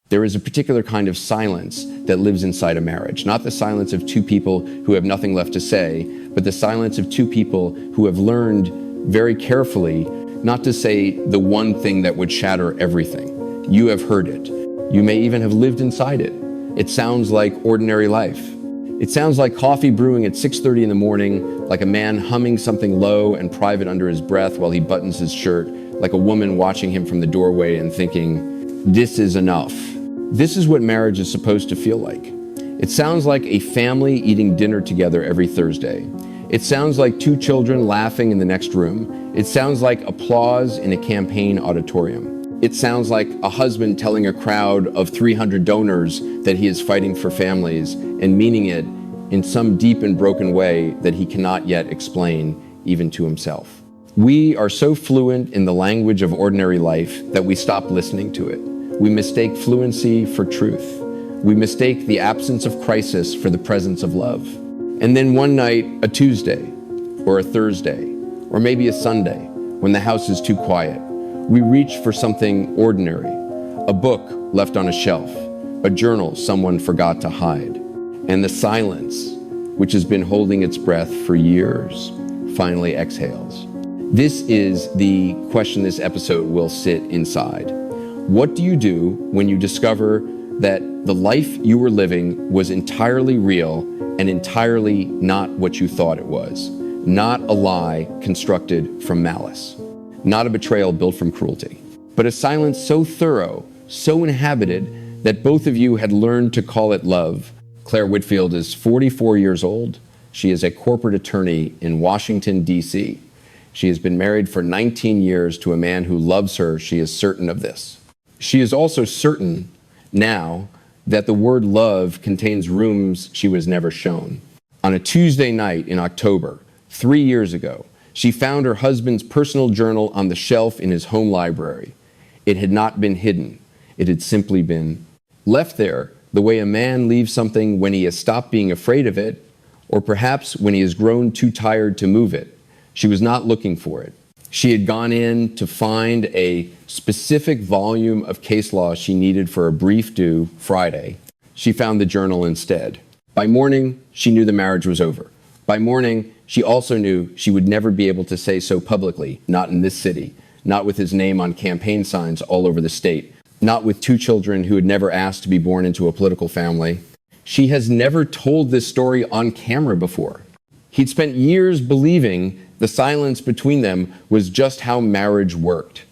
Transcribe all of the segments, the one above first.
There is a particular kind of silence that lives inside a marriage, not the silence of two people who have nothing left to say, but the silence of two people who have learned very carefully not to say the one thing that would shatter everything. You have heard it. You may even have lived inside it. It sounds like ordinary life. It sounds like coffee brewing at 6:30 in the morning, like a man humming something low and private under his breath while he buttons his shirt, like a woman watching him from the doorway and thinking, this is enough. This is what marriage is supposed to feel like. It sounds like a family eating dinner together every Thursday. It sounds like two children laughing in the next room. It sounds like applause in a campaign auditorium. It sounds like a husband telling a crowd of 300 donors that he is fighting for families and meaning it in some deep and broken way that he cannot yet explain even to himself. We are so fluent in the language of ordinary life that we stop listening to it. We mistake fluency for truth. We mistake the absence of crisis for the presence of love. And then one night, a Tuesday, or a Thursday, or maybe a Sunday, when the house is too quiet, we reach for something ordinary, a book left on a shelf, a journal someone forgot to hide, and the silence, which has been holding its breath for years, finally exhales. This is the question this episode will sit inside. What do you do when you discover that the life you were living was entirely real and entirely not what you thought it was? Not a lie constructed from malice, not a betrayal built from cruelty, but a silence so thorough, so inhabited that both of you had learned to call it love. Claire Whitfield is 44 years old. She is a corporate attorney in Washington, D.C. She has been married for 19 years to a man who loves her. She is certain of this. She is also certain now that the word love contains rooms she was never shown. On a Tuesday night in October, 3 years ago, she found her husband's personal journal on the shelf in his home library. It had not been hidden. It had simply been left there the way a man leaves something when he has stopped being afraid of it, or perhaps when he has grown too tired to move it. She was not looking for it. She had gone in to find a specific volume of case law she needed for a brief due Friday. She found the journal instead. By morning, she knew the marriage was over. By morning, she also knew she would never be able to say so publicly, not in this city, not with his name on campaign signs all over the state, not with two children who had never asked to be born into a political family. She has never told this story on camera before. He'd spent years believing the silence between them was just how marriage worked.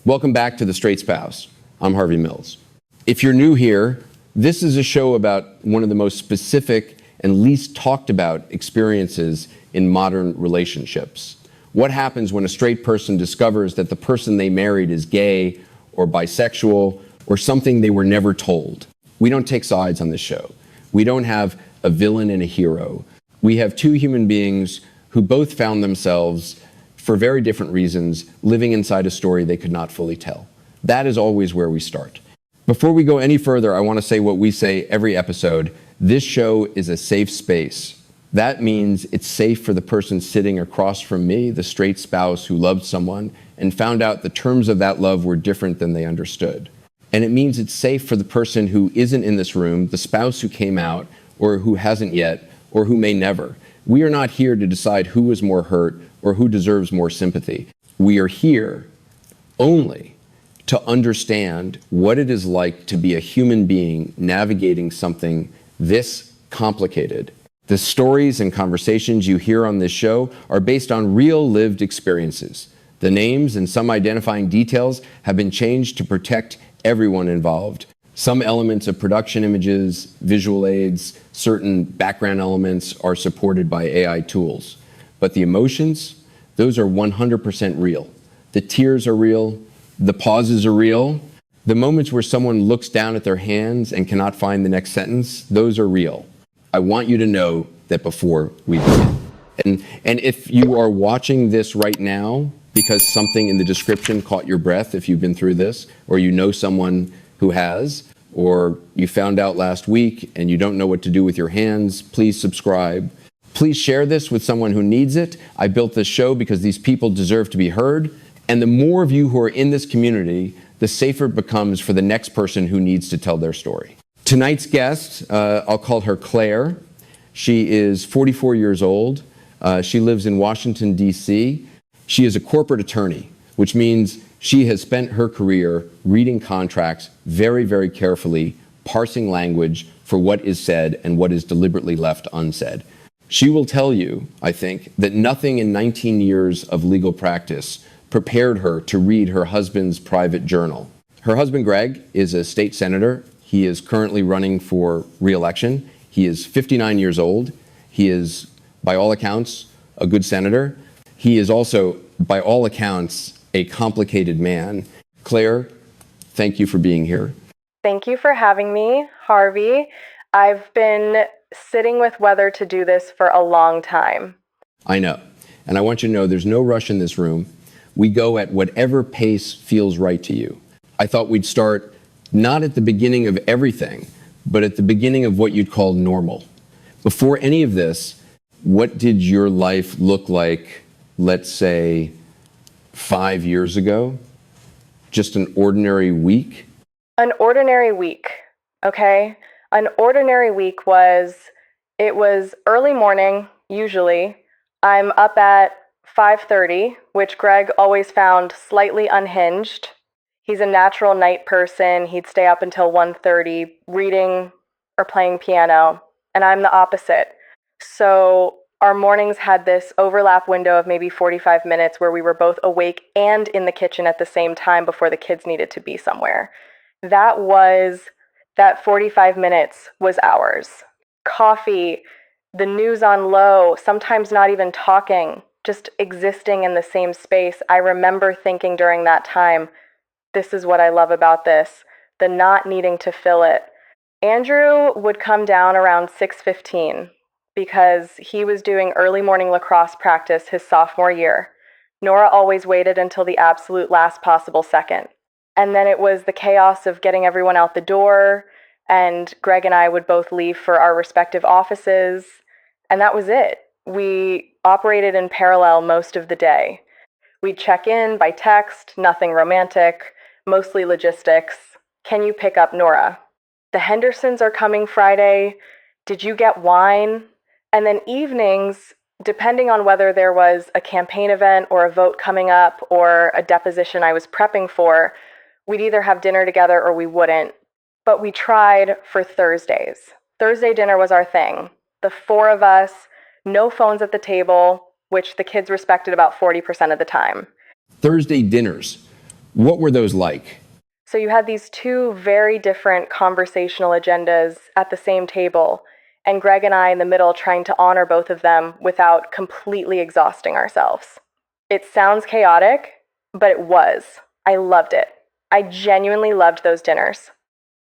Welcome back to The Straight Spouse. I'm Harvey Mills. If you're new here, this is a show about one of the most specific and least talked about experiences in modern relationships. What happens when a straight person discovers that the person they married is gay or bisexual or something they were never told? We don't take sides on this show. We don't have a villain and a hero. We have two human beings who both found themselves, for very different reasons, living inside a story they could not fully tell. That is always where we start. Before we go any further, I want to say what we say every episode. This show is a safe space. That means it's safe for the person sitting across from me, the straight spouse who loved someone and found out the terms of that love were different than they understood. And it means it's safe for the person who isn't in this room, the spouse who came out or who hasn't yet or who may never. We are not here to decide who is more hurt or who deserves more sympathy. We are here only to understand what it is like to be a human being navigating something this complicated. The stories and conversations you hear on this show are based on real lived experiences. The names and some identifying details have been changed to protect everyone involved. Some elements of production images, visual aids, certain background elements are supported by AI tools. But the emotions, those are 100% real. The tears are real. The pauses are real. The moments where someone looks down at their hands and cannot find the next sentence, those are real. I want you to know that before we begin. And if you are watching this right now because something in the description caught your breath, if you've been through this, or you know someone who has, or you found out last week and you don't know what to do with your hands, please subscribe. Please share this with someone who needs it. I built this show because these people deserve to be heard. And the more of you who are in this community, the safer it becomes for the next person who needs to tell their story. Tonight's guest, I'll call her Claire. She is 44 years old. She lives in Washington, D.C. She is a corporate attorney, which means she has spent her career reading contracts very, very carefully, parsing language for what is said and what is deliberately left unsaid. She will tell you, I think, that nothing in 19 years of legal practice prepared her to read her husband's private journal. Her husband, Greg, is a state senator. He is currently running for re-election. He is 59 years old. He is, by all accounts, a good senator. He is also, by all accounts, a complicated man. Claire, thank you for being here. Thank you for having me, Harvey. I've been sitting with whether to do this for a long time. I know. And I want you to know there's no rush in this room. We go at whatever pace feels right to you. I thought we'd start not at the beginning of everything, but at the beginning of what you'd call normal. Before any of this, what did your life look like, let's say, 5 years ago? Just an ordinary week? An ordinary week, okay? An ordinary week was early morning, usually. I'm up at 5:30, which Greg always found slightly unhinged. He's a natural night person. He'd stay up until 1:30 reading or playing piano, and I'm the opposite. So our mornings had this overlap window of maybe 45 minutes where we were both awake and in the kitchen at the same time before the kids needed to be somewhere. That 45 minutes was ours. Coffee, the news on low, sometimes not even talking, just existing in the same space. I remember thinking during that time, this is what I love about this, the not needing to fill it. Andrew would come down around 6:15 because he was doing early morning lacrosse practice his sophomore year. Nora always waited until the absolute last possible second. And then it was the chaos of getting everyone out the door, and Greg and I would both leave for our respective offices, and that was it. We operated in parallel most of the day. We'd check in by text, nothing romantic, mostly logistics. Can you pick up Nora? The Hendersons are coming Friday. Did you get wine? And then evenings, depending on whether there was a campaign event or a vote coming up or a deposition I was prepping for, we'd either have dinner together or we wouldn't. But we tried for Thursdays. Thursday dinner was our thing. The four of us, no phones at the table, which the kids respected about 40% of the time. Thursday dinners, what were those like? So you had these two very different conversational agendas at the same table, and Greg and I in the middle trying to honor both of them without completely exhausting ourselves. It sounds chaotic, but it was. I loved it. I genuinely loved those dinners.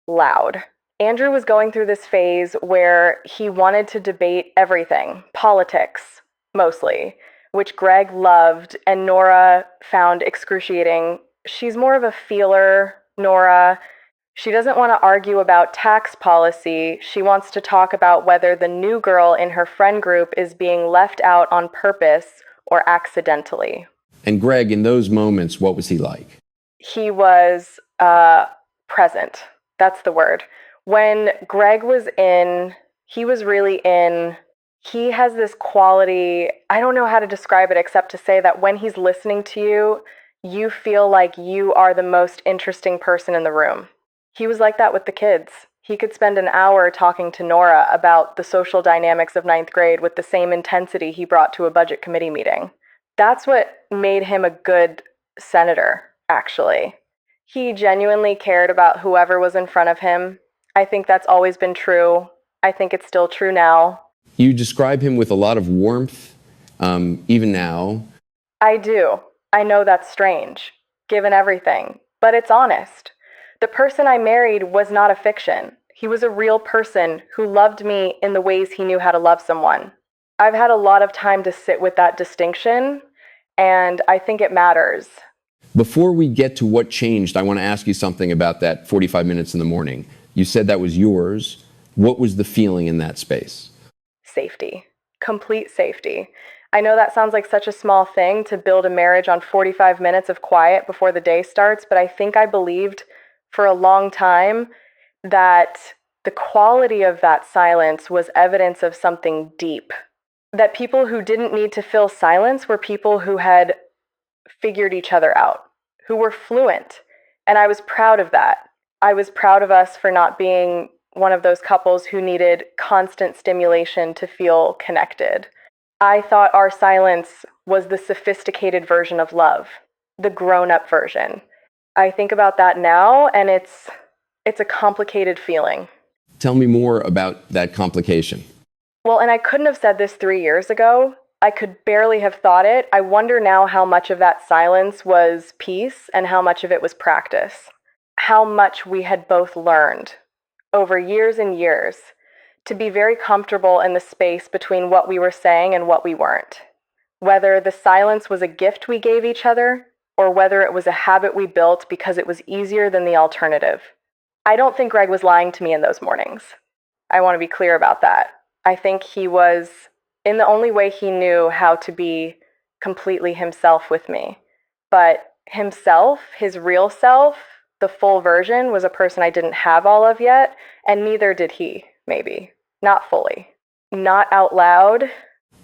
Loud. Andrew was going through this phase where he wanted to debate everything, politics, mostly, which Greg loved and Nora found excruciating. She's more of a feeler, Nora. She doesn't want to argue about tax policy. She wants to talk about whether the new girl in her friend group is being left out on purpose or accidentally. And Greg, in those moments, what was he like? He was present. That's the word. When Greg was in, he was really in. He has this quality, I don't know how to describe it except to say that when he's listening to you, you feel like you are the most interesting person in the room. He was like that with the kids. He could spend an hour talking to Nora about the social dynamics of ninth grade with the same intensity he brought to a budget committee meeting. That's what made him a good senator, actually. He genuinely cared about whoever was in front of him. I think that's always been true. I think it's still true now. You describe him with a lot of warmth, even now. I do. I know that's strange, given everything, but it's honest. The person I married was not a fiction. He was a real person who loved me in the ways he knew how to love someone. I've had a lot of time to sit with that distinction, and I think it matters. Before we get to what changed, I want to ask you something about that 45 minutes in the morning. You said that was yours. What was the feeling in that space? Safety. Complete safety. I know that sounds like such a small thing to build a marriage on 45 minutes of quiet before the day starts, but I think I believed for a long time that the quality of that silence was evidence of something deep. That people who didn't need to fill silence were people who had figured each other out, who were fluent. And I was proud of that. I was proud of us for not being one of those couples who needed constant stimulation to feel connected. I thought our silence was the sophisticated version of love, the grown-up version. I think about that now, and it's a complicated feeling. Tell me more about that complication. Well, and I couldn't have said this 3 years ago. I could barely have thought it. I wonder now how much of that silence was peace and how much of it was practice. How much we had both learned over years and years to be very comfortable in the space between what we were saying and what we weren't. Whether the silence was a gift we gave each other or whether it was a habit we built because it was easier than the alternative. I don't think Greg was lying to me in those mornings. I want to be clear about that. I think he was in the only way he knew how to be completely himself with me. But himself, his real self, the full version, was a person I didn't have all of yet, and neither did he, maybe. Not fully. Not out loud.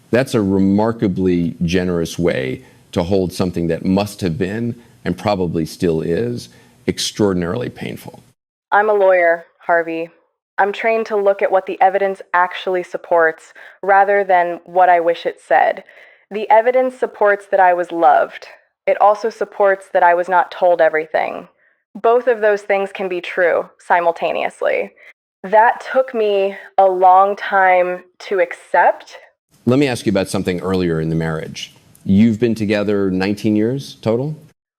That's a remarkably generous way to hold something that must have been, and probably still is, extraordinarily painful. I'm a lawyer, Harvey. I'm trained to look at what the evidence actually supports rather than what I wish it said. The evidence supports that I was loved. It also supports that I was not told everything. Both of those things can be true simultaneously. That took me a long time to accept. Let me ask you about something earlier in the marriage. You've been together 19 years total?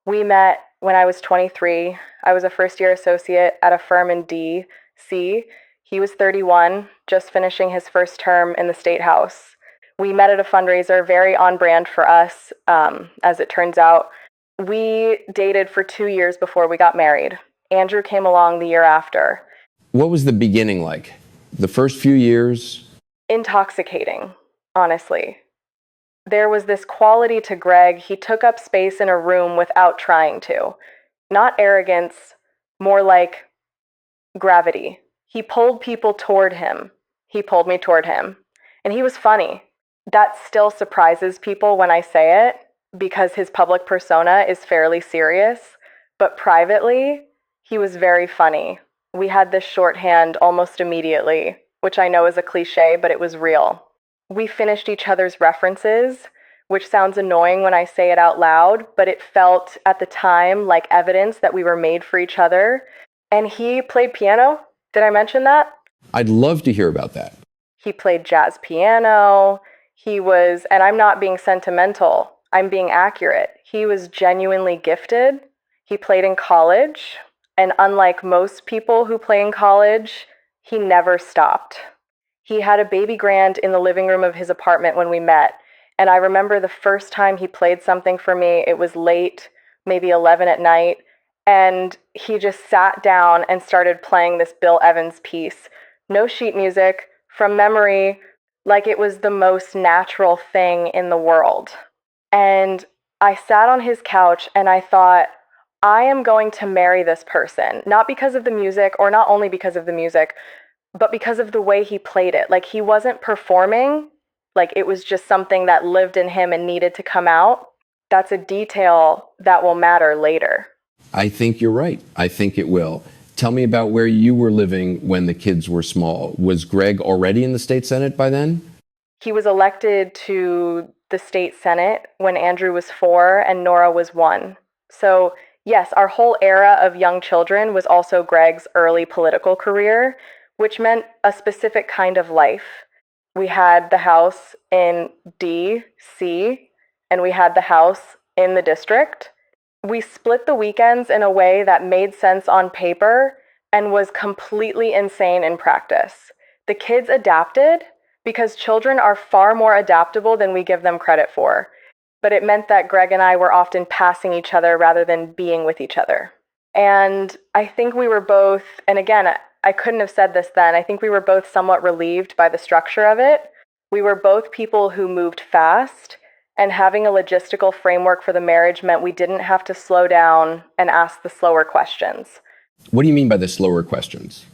We met when I was 23. I was a first-year associate at a firm in D.C. He was 31, just finishing his first term in the State House. We met at a fundraiser, very on brand for us, as it turns out. We dated for 2 years before we got married. Andrew came along the year after. What was the beginning like? The first few years? Intoxicating, honestly. There was this quality to Greg. He took up space in a room without trying to. Not arrogance, more like gravity. He pulled people toward him. He pulled me toward him. And he was funny. That still surprises people when I say it, because his public persona is fairly serious. But privately, he was very funny. We had this shorthand almost immediately, which I know is a cliche, but it was real. We finished each other's references, which sounds annoying when I say it out loud, but it felt at the time like evidence that we were made for each other. And he played piano. Did I mention that? I'd love to hear about that. He played jazz piano. And I'm not being sentimental, I'm being accurate. He was genuinely gifted. He played in college. And unlike most people who play in college, he never stopped. He had a baby grand in the living room of his apartment when we met. And I remember the first time he played something for me, it was late, maybe 11 at night. And he just sat down and started playing this Bill Evans piece. No sheet music, from memory, like it was the most natural thing in the world. And I sat on his couch and I thought, I am going to marry this person, not because of the music, or not only because of the music, but because of the way he played it. Like, he wasn't performing, like it was just something that lived in him and needed to come out. That's a detail that will matter later. I think you're right. I think it will. Tell me about where you were living when the kids were small. Was Greg already in the state Senate by then? He was elected to the state Senate when Andrew was 4 and Nora was 1. So yes, our whole era of young children was also Greg's early political career, which meant a specific kind of life. We had the house in D.C., and we had the house in the district. We split the weekends in a way that made sense on paper and was completely insane in practice. The kids adapted because children are far more adaptable than we give them credit for. But it meant that Greg and I were often passing each other rather than being with each other. And I think we were both, and again, I couldn't have said this then, I think we were both somewhat relieved by the structure of it. We were both people who moved fast, and having a logistical framework for the marriage meant we didn't have to slow down and ask the slower questions. What do you mean by the slower questions?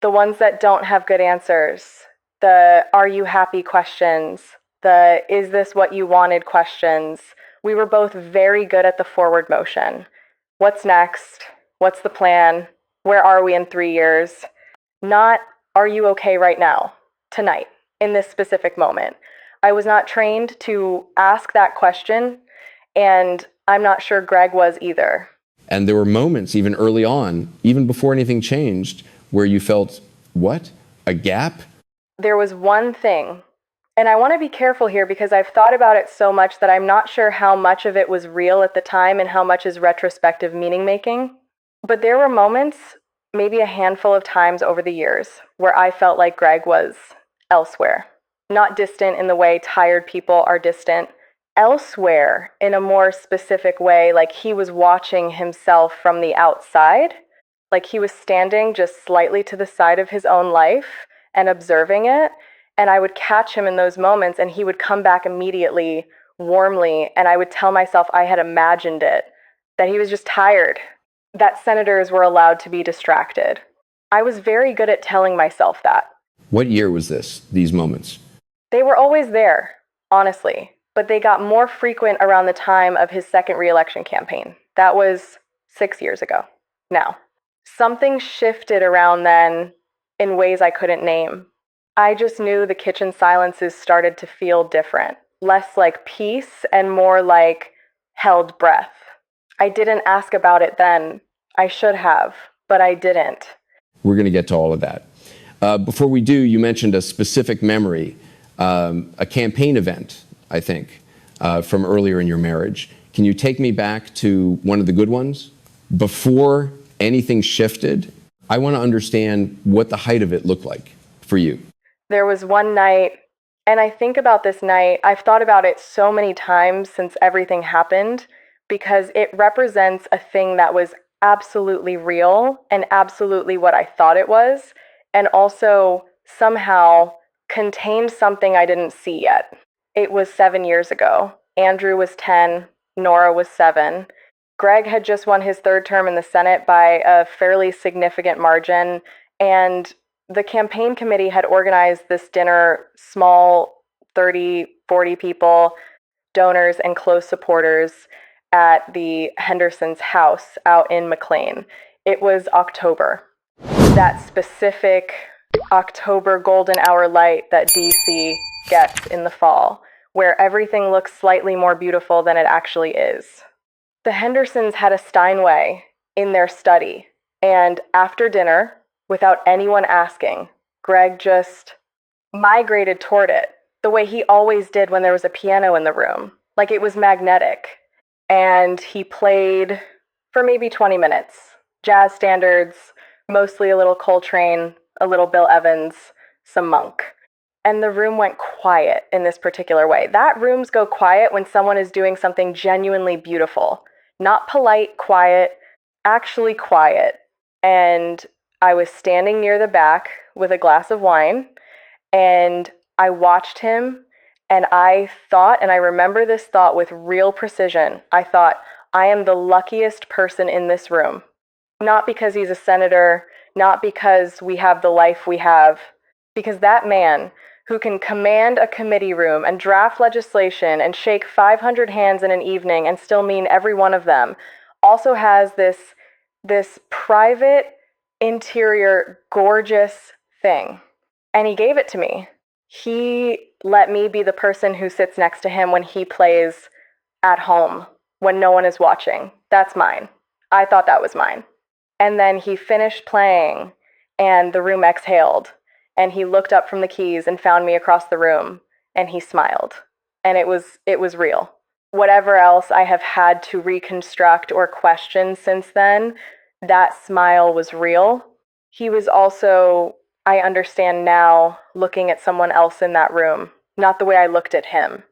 The ones that don't have good answers. The "are you happy" questions. The "is this what you wanted" questions. We were both very good at the forward motion. What's next? What's the plan? Where are we in 3 years? Not, are you okay right now, tonight, in this specific moment? I was not trained to ask that question, and I'm not sure Greg was either. And there were moments even early on, even before anything changed, where you felt, what? A gap? There was one thing, and I want to be careful here because I've thought about it so much that I'm not sure how much of it was real at the time and how much is retrospective meaning making. But there were moments, maybe a handful of times over the years, where I felt like Greg was elsewhere. Not distant in the way tired people are distant. Elsewhere in a more specific way, like he was watching himself from the outside. Like he was standing just slightly to the side of his own life and observing it. And I would catch him in those moments and he would come back immediately, warmly, and I would tell myself I had imagined it, that he was just tired, that senators were allowed to be distracted. I was very good at telling myself that. What year was this, these moments? They were always there, honestly, but they got more frequent around the time of his second re-election campaign. That was 6 years ago now. Something shifted around then in ways I couldn't name. I just knew the kitchen silences started to feel different, less like peace and more like held breath. I didn't ask about it then. I should have, but I didn't. We're going to get to all of that. Before we do, you mentioned a specific memory, a campaign event, I think, from earlier in your marriage. Can you take me back to one of the good ones? Before anything shifted, I want to understand what the height of it looked like for you. There was one night, and I think about this night, I've thought about it so many times since everything happened, because it represents a thing that was absolutely real and absolutely what I thought it was, and also somehow contained something I didn't see yet. It was 7 years ago. Andrew was 10, Nora was 7. Greg had just won his third term in the Senate by a fairly significant margin, and the campaign committee had organized this dinner, small, 30, 40 people, donors and close supporters at the Henderson's house out in McLean. It was October. That specific October golden hour light that DC gets in the fall, where everything looks slightly more beautiful than it actually is. The Hendersons had a Steinway in their study, and after dinner, without anyone asking, Greg just migrated toward it, the way he always did when there was a piano in the room, like it was magnetic. And he played for maybe 20 minutes. Jazz standards, mostly a little Coltrane, a little Bill Evans, some Monk. And the room went quiet in this particular way. That rooms go quiet when someone is doing something genuinely beautiful. Not polite, quiet, actually quiet. And I was standing near the back with a glass of wine, and I watched him, and I thought, and I remember this thought with real precision, I thought, I am the luckiest person in this room. Not because he's a senator, not because we have the life we have, because that man who can command a committee room and draft legislation and shake 500 hands in an evening and still mean every one of them, also has this private, interior, gorgeous thing. And he gave it to me. He let me be the person who sits next to him when he plays at home, when no one is watching. That's mine. I thought that was mine. And then he finished playing, and the room exhaled, and he looked up from the keys and found me across the room, and he smiled. And it was real. Whatever else I have had to reconstruct or question since then, that smile was real. He was also, I understand now, looking at someone else in that room, not the way I looked at him.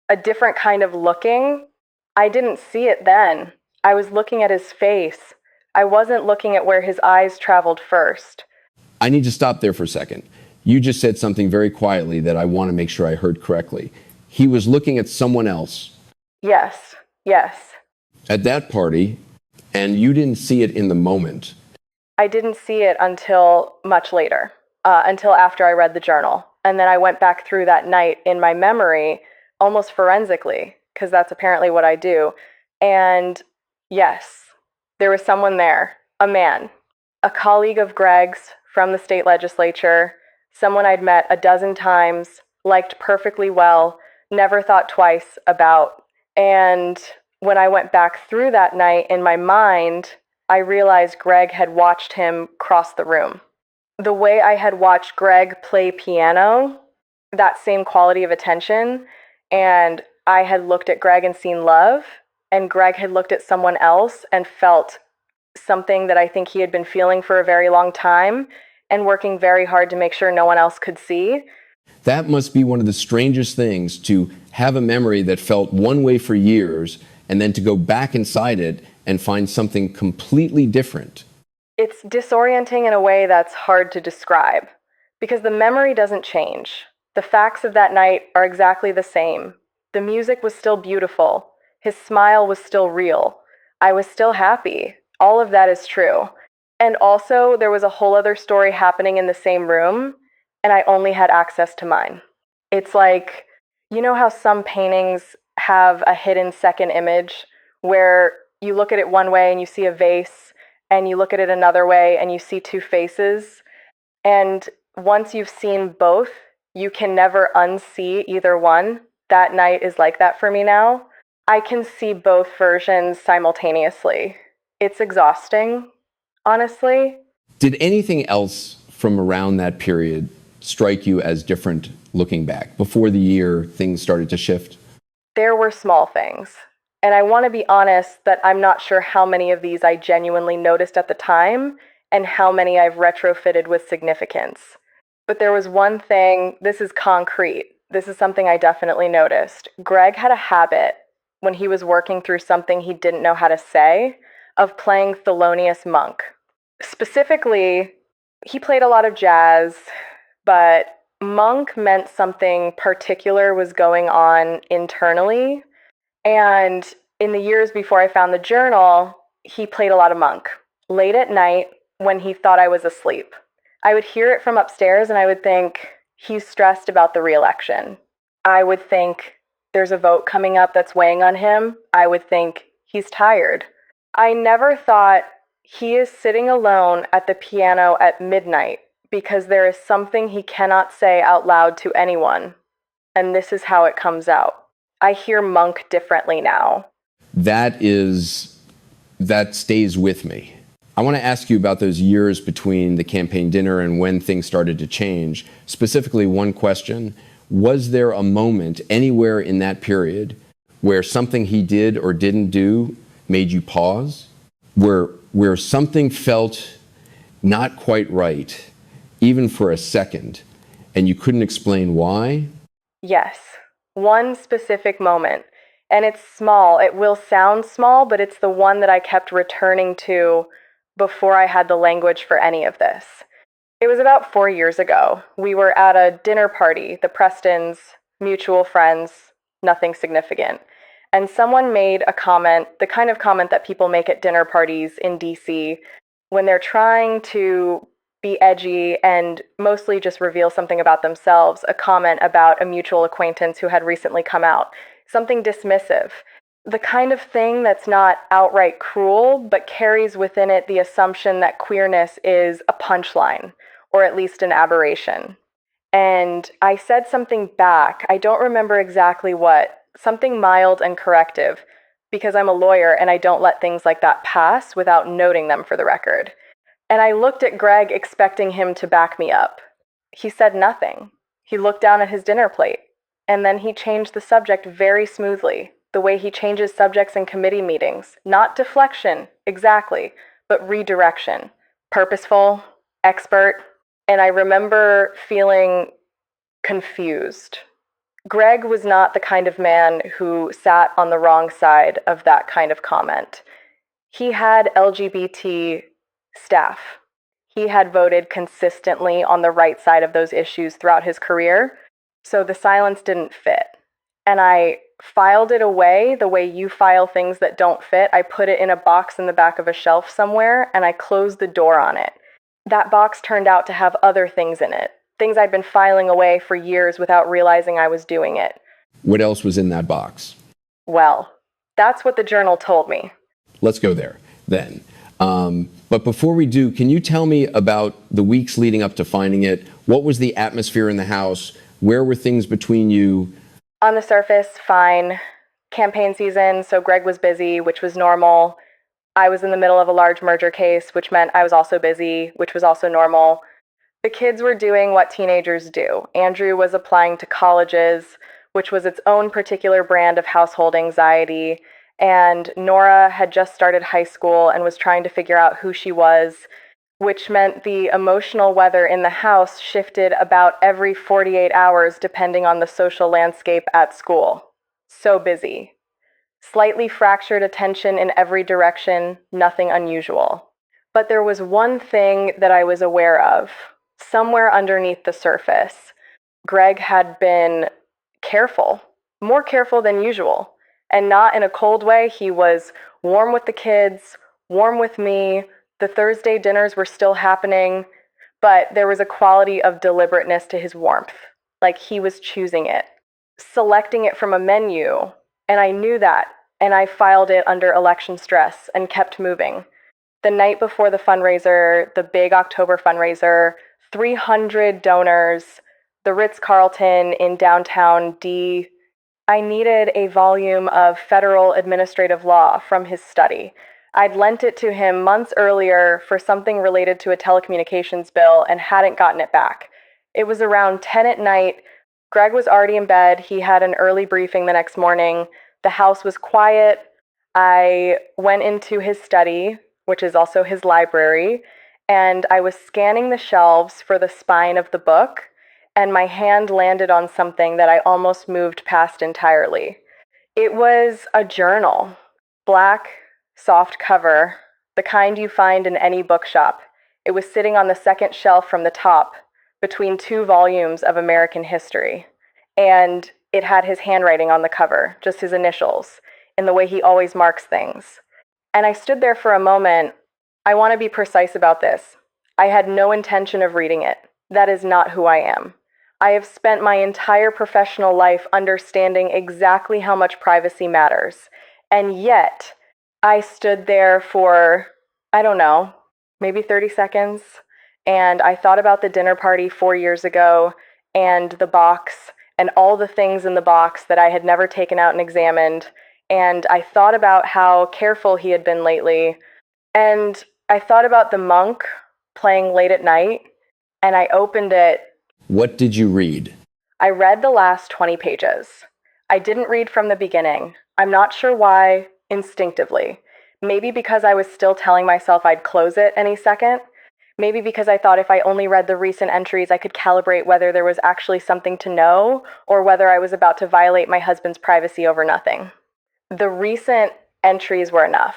A different kind of looking. I didn't see it then. I was looking at his face. I wasn't looking at where his eyes traveled first. I need to stop there for a second. You just said something very quietly that I want to make sure I heard correctly. He was looking at someone else. Yes, yes. At that party, and you didn't see it in the moment. I didn't see it until much later, until after I read the journal. And then I went back through that night in my memory, almost forensically, because that's apparently what I do. And yes, there was someone there, a man, a colleague of Greg's from the state legislature, someone I'd met a dozen times, liked perfectly well, never thought twice about. And when I went back through that night in my mind, I realized Greg had watched him cross the room. The way I had watched Greg play piano, that same quality of attention, and I had looked at Greg and seen love, and Greg had looked at someone else and felt something that I think he had been feeling for a very long time and working very hard to make sure no one else could see. That must be one of the strangest things, to have a memory that felt one way for years and then to go back inside it and find something completely different. It's disorienting in a way that's hard to describe because the memory doesn't change. The facts of that night are exactly the same. The music was still beautiful. His smile was still real. I was still happy. All of that is true. And also, there was a whole other story happening in the same room, and I only had access to mine. It's like, you know how some paintings have a hidden second image where you look at it one way and you see a vase, and you look at it another way and you see two faces. And once you've seen both, you can never unsee either one. That night is like that for me now. I can see both versions simultaneously. It's exhausting, honestly. Did anything else from around that period strike you as different looking back, before the year things started to shift? There were small things. And I want to be honest that I'm not sure how many of these I genuinely noticed at the time and how many I've retrofitted with significance. But there was one thing, this is concrete. This is something I definitely noticed. Greg had a habit, when he was working through something he didn't know how to say, of playing Thelonious Monk. Specifically, he played a lot of jazz, but Monk meant something particular was going on internally. And in the years before I found the journal, he played a lot of Monk, late at night when he thought I was asleep. I would hear it from upstairs and I would think, he's stressed about the re-election. I would think, there's a vote coming up that's weighing on him. I would think, he's tired. I never thought, he is sitting alone at the piano at midnight because there is something he cannot say out loud to anyone. And this is how it comes out. I hear Monk differently now. That stays with me. I want to ask you about those years between the campaign dinner and when things started to change. Specifically, one question: was there a moment anywhere in that period where something he did or didn't do made you pause? Where something felt not quite right, even for a second, and you couldn't explain why? Yes, one specific moment. And it's small. It will sound small, but it's the one that I kept returning to before I had the language for any of this. It was about 4 years ago. We were at a dinner party, the Prestons, mutual friends, nothing significant. And someone made a comment, the kind of comment that people make at dinner parties in DC when they're trying to be edgy and mostly just reveal something about themselves, a comment about a mutual acquaintance who had recently come out, something dismissive. The kind of thing that's not outright cruel, but carries within it the assumption that queerness is a punchline, or at least an aberration. And I said something back, I don't remember exactly what, something mild and corrective, because I'm a lawyer and I don't let things like that pass without noting them for the record. And I looked at Greg expecting him to back me up. He said nothing. He looked down at his dinner plate, and then he changed the subject very smoothly, the way he changes subjects in committee meetings. Not deflection, exactly, but redirection. Purposeful, expert, and I remember feeling confused. Greg was not the kind of man who sat on the wrong side of that kind of comment. He had LGBT staff. He had voted consistently on the right side of those issues throughout his career, so the silence didn't fit. And I filed it away the way you file things that don't fit. I put it in a box in the back of a shelf somewhere, and I closed the door on it. That box turned out to have other things in it, things I'd been filing away for years without realizing I was doing it. What else was in that box? Well, that's what the journal told me. Let's go there then. But before we do, can you tell me about the weeks leading up to finding it? What was the atmosphere in the house? Where were things between you? On the surface, fine. Campaign season, so Greg was busy, which was normal. I was in the middle of a large merger case, which meant I was also busy, which was also normal. The kids were doing what teenagers do. Andrew was applying to colleges, which was its own particular brand of household anxiety. And Nora had just started high school and was trying to figure out who she was, which meant the emotional weather in the house shifted about every 48 hours depending on the social landscape at school. So busy. Slightly fractured attention in every direction, nothing unusual. But there was one thing that I was aware of, somewhere underneath the surface. Greg had been careful, more careful than usual. And not in a cold way. He was warm with the kids, warm with me. The Thursday dinners were still happening, but there was a quality of deliberateness to his warmth. Like he was choosing it, selecting it from a menu. And I knew that. And I filed it under election stress and kept moving. The night before the fundraiser, the big October fundraiser, 300 donors, the Ritz-Carlton in downtown D. I needed a volume of federal administrative law from his study. I'd lent it to him months earlier for something related to a telecommunications bill and hadn't gotten it back. It was around 10 at night. Greg was already in bed. He had an early briefing the next morning. The house was quiet. I went into his study, which is also his library, and I was scanning the shelves for the spine of the book, and my hand landed on something that I almost moved past entirely. It was a journal, black, soft cover, the kind you find in any bookshop. It was sitting on the second shelf from the top, between two volumes of American history. And it had his handwriting on the cover, just his initials, in the way he always marks things. And I stood there for a moment. I want to be precise about this. I had no intention of reading it. That is not who I am. I have spent my entire professional life understanding exactly how much privacy matters. And yet, I stood there for, I don't know, maybe 30 seconds. And I thought about the dinner party 4 years ago and the box and all the things in the box that I had never taken out and examined. And I thought about how careful he had been lately. And I thought about the monk playing late at night. And I opened it. What did you read? I read the last 20 pages. I didn't read from the beginning. I'm not sure why, instinctively. Maybe because I was still telling myself I'd close it any second. Maybe because I thought if I only read the recent entries, I could calibrate whether there was actually something to know or whether I was about to violate my husband's privacy over nothing. The recent entries were enough.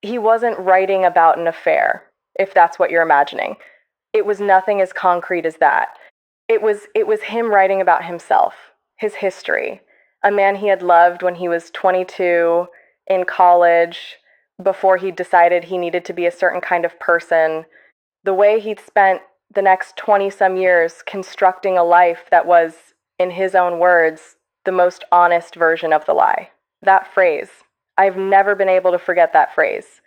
He wasn't writing about an affair, if that's what you're imagining. It was nothing as concrete as that. It was him writing about himself, his history, a man he had loved when he was 22, in college, before he decided he needed to be a certain kind of person, the way he'd spent the next 20-some years constructing a life that was, in his own words, the most honest version of the lie. That phrase. I've never been able to forget that phrase.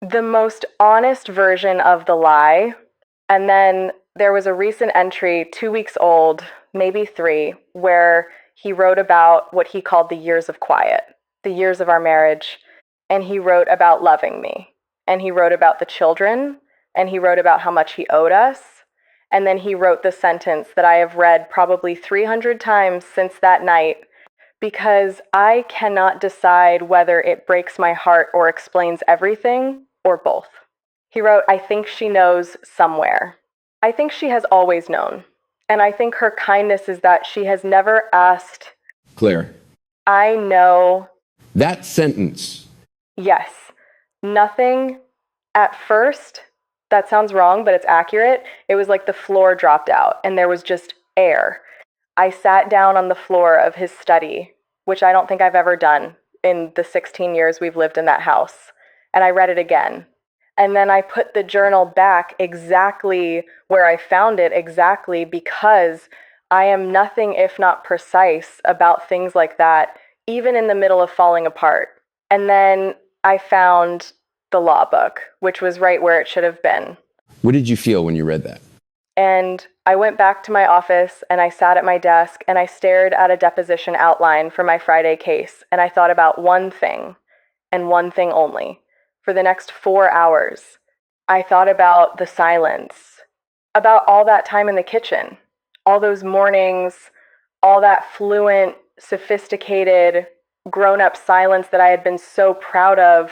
The most honest version of the lie. And then there was a recent entry, 2 weeks old, maybe 3, where he wrote about what he called the years of quiet, the years of our marriage. And he wrote about loving me. And he wrote about the children. And he wrote about how much he owed us. And then he wrote the sentence that I have read probably 300 times since that night, because I cannot decide whether it breaks my heart or explains everything, or both. He wrote, I think she knows somewhere. I think she has always known. And I think her kindness is that she has never asked. Claire. I know. That sentence. Yes. Nothing at first That sounds wrong, but it's accurate. It was like the floor dropped out and there was just air. I sat down on the floor of his study, which I don't think I've ever done in the 16 years we've lived in that house, and I read it again. And then I put the journal back exactly where I found it, exactly because I am nothing if not precise about things like that, even in the middle of falling apart. And then I found the law book, which was right where it should have been. What did you feel when you read that? And I went back to my office and I sat at my desk and I stared at a deposition outline for my Friday case. And I thought about one thing and one thing only. For the next 4 hours, I thought about the silence, about all that time in the kitchen, all those mornings, all that fluent, sophisticated, grown up silence that I had been so proud of.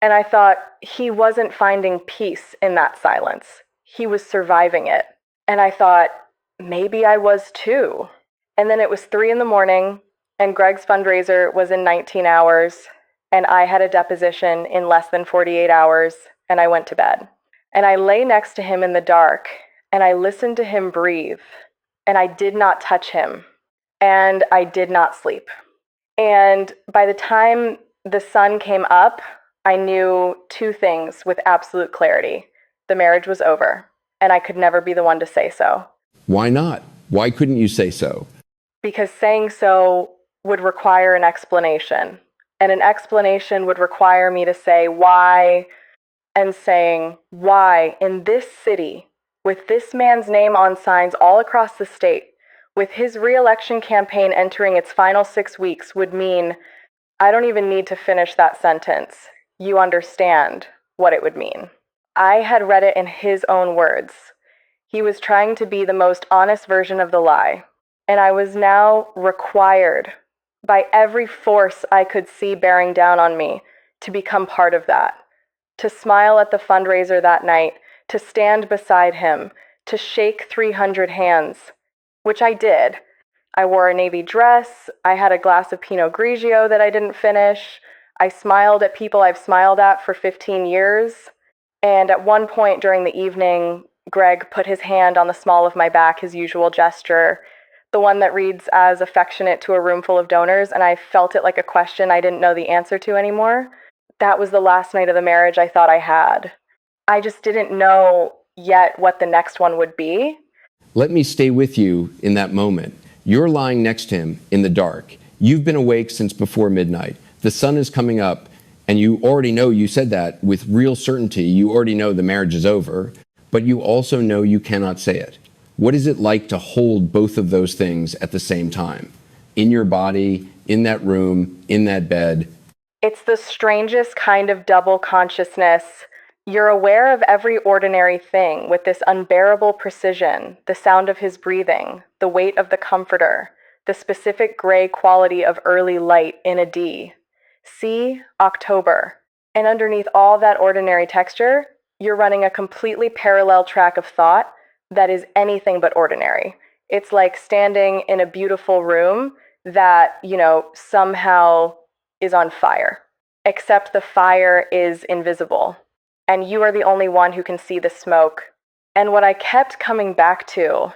And I thought he wasn't finding peace in that silence. He was surviving it. And I thought, maybe I was too. And then it was 3 a.m, and Greg's fundraiser was in 19 hours, and I had a deposition in less than 48 hours, and I went to bed. And I lay next to him in the dark, and I listened to him breathe, and I did not touch him, and I did not sleep. And by the time the sun came up, I knew 2 things with absolute clarity. The marriage was over. And I could never be the one to say so. Why not? Why couldn't you say so? Because saying so would require an explanation. And an explanation would require me to say why, and saying why in this city, with this man's name on signs all across the state, with his re-election campaign entering its final 6 weeks, would mean I don't even need to finish that sentence. You understand what it would mean. I had read it in his own words. He was trying to be the most honest version of the lie, and I was now required, by every force I could see bearing down on me, to become part of that, to smile at the fundraiser that night, to stand beside him, to shake 300 hands, which I did. I wore a navy dress, I had a glass of Pinot Grigio that I didn't finish, I smiled at people I've smiled at for 15 years. And at one point during the evening, Greg put his hand on the small of my back, his usual gesture, the one that reads as affectionate to a room full of donors, and I felt it like a question I didn't know the answer to anymore. That was the last night of the marriage I thought I had. I just didn't know yet what the next one would be. Let me stay with you in that moment. You're lying next to him in the dark. You've been awake since before midnight. The sun is coming up. And you already know, you said that with real certainty, you already know the marriage is over, but you also know you cannot say it. What is it like to hold both of those things at the same time? In your body, in that room, in that bed? It's the strangest kind of double consciousness. You're aware of every ordinary thing with this unbearable precision, the sound of his breathing, the weight of the comforter, the specific gray quality of early light in a D. See, October. And underneath all that ordinary texture, you're running a completely parallel track of thought that is anything but ordinary. It's like standing in a beautiful room that, somehow is on fire, except the fire is invisible. And you are the only one who can see the smoke. And what I kept coming back to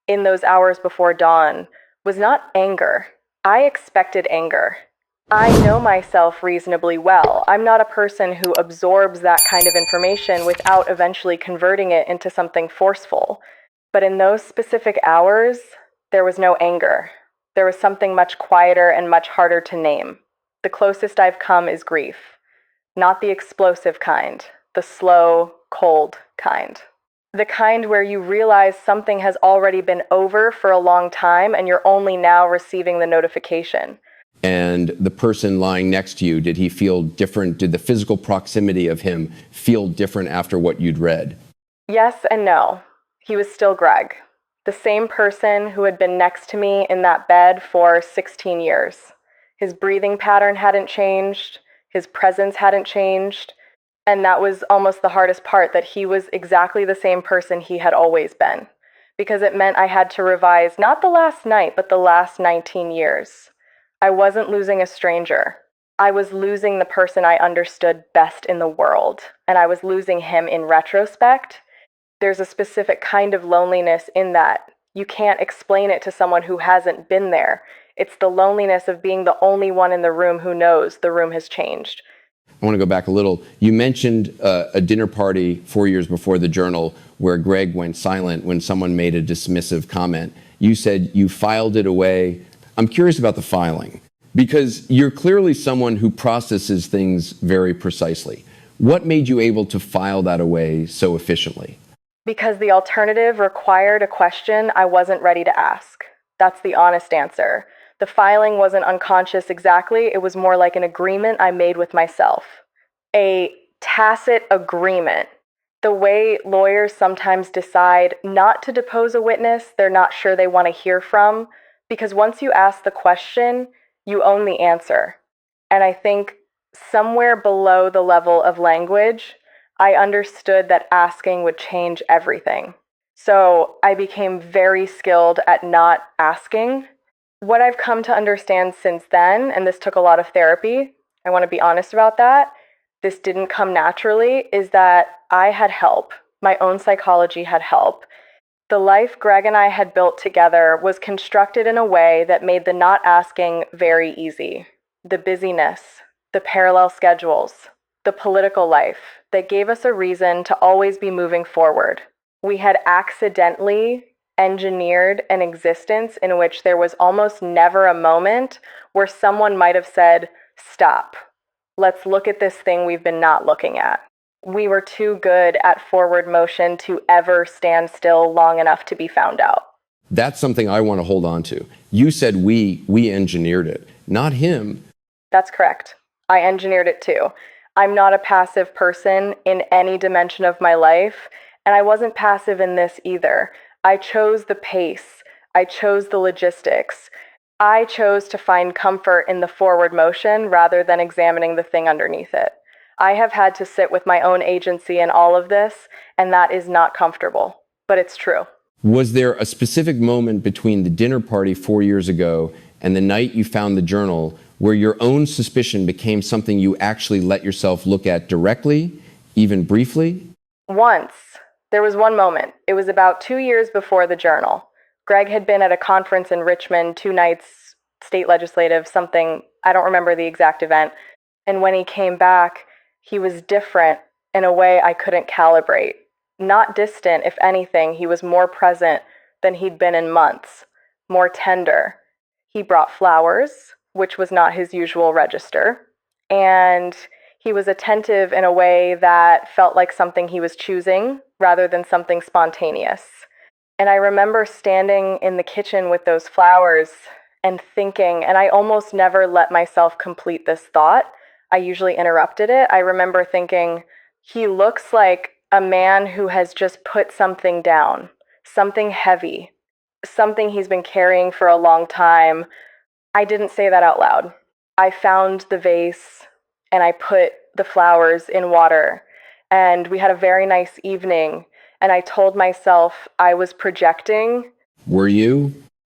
in those hours before dawn was not anger. I expected anger. I know myself reasonably well. I'm not a person who absorbs that kind of information without eventually converting it into something forceful. But in those specific hours, there was no anger. There was something much quieter and much harder to name. The closest I've come is grief. Not the explosive kind, the slow, cold kind. The kind where you realize something has already been over for a long time and you're only now receiving the notification. And the person lying next to you, did he feel different? Did the physical proximity of him feel different after what you'd read? Yes and no. He was still Greg, the same person who had been next to me in that bed for 16 years. His breathing pattern hadn't changed, his presence hadn't changed, and that was almost the hardest part, that he was exactly the same person he had always been, because it meant I had to revise not the last night, but the last 19 years. I wasn't losing a stranger. I was losing the person I understood best in the world, and I was losing him in retrospect. There's a specific kind of loneliness in that. You can't explain it to someone who hasn't been there. It's the loneliness of being the only one in the room who knows the room has changed. I want to go back a little. You mentioned a dinner party 4 years before the journal where Greg went silent when someone made a dismissive comment. You said you filed it away. I'm curious about the filing because you're clearly someone who processes things very precisely. What made you able to file that away so efficiently? Because the alternative required a question I wasn't ready to ask. That's the honest answer. The filing wasn't unconscious exactly, it was more like an agreement I made with myself. A tacit agreement. The way lawyers sometimes decide not to depose a witness they're not sure they want to hear from, because once you ask the question, you own the answer. And I think somewhere below the level of language, I understood that asking would change everything. So I became very skilled at not asking. What I've come to understand since then, and this took a lot of therapy, I want to be honest about that, this didn't come naturally, is that I had help. My own psychology had help. The life Greg and I had built together was constructed in a way that made the not asking very easy. The busyness, the parallel schedules, the political life that gave us a reason to always be moving forward. We had accidentally engineered an existence in which there was almost never a moment where someone might have said, "Stop. Let's look at this thing we've been not looking at." We were too good at forward motion to ever stand still long enough to be found out. That's something I want to hold on to. You said we engineered it, not him. That's correct. I engineered it too. I'm not a passive person in any dimension of my life, and I wasn't passive in this either. I chose the pace. I chose the logistics. I chose to find comfort in the forward motion rather than examining the thing underneath it. I have had to sit with my own agency in all of this, and that is not comfortable, but it's true. Was there a specific moment between the dinner party 4 years ago and the night you found the journal where your own suspicion became something you actually let yourself look at directly, even briefly? Once. There was one moment. It was about 2 years before the journal. Greg had been at a conference in Richmond 2 nights, state legislative, something, I don't remember the exact event. And when he came back, he was different in a way I couldn't calibrate. Not distant, if anything, he was more present than he'd been in months, more tender. He brought flowers, which was not his usual register, and he was attentive in a way that felt like something he was choosing rather than something spontaneous. And I remember standing in the kitchen with those flowers and thinking, and I almost never let myself complete this thought. I usually interrupted it. I remember thinking, he looks like a man who has just put something down, something heavy, something he's been carrying for a long time. I didn't say that out loud. I found the vase and I put the flowers in water, and we had a very nice evening. And I told myself I was projecting. Were you?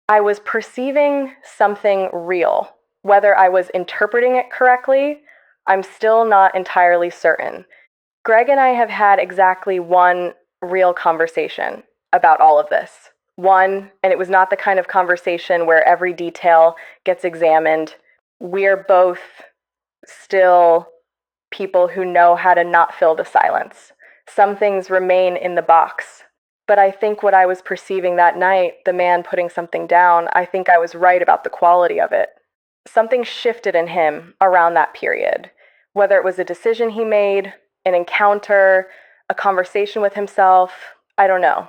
I was perceiving something real. Whether I was interpreting it correctly, I'm still not entirely certain. Greg and I have had exactly one real conversation about all of this. One, and it was not the kind of conversation where every detail gets examined. We're both still people who know how to not fill the silence. Some things remain in the box. But I think what I was perceiving that night, the man putting something down, I think I was right about the quality of it. Something shifted in him around that period. Whether it was a decision he made, an encounter, a conversation with himself, I don't know.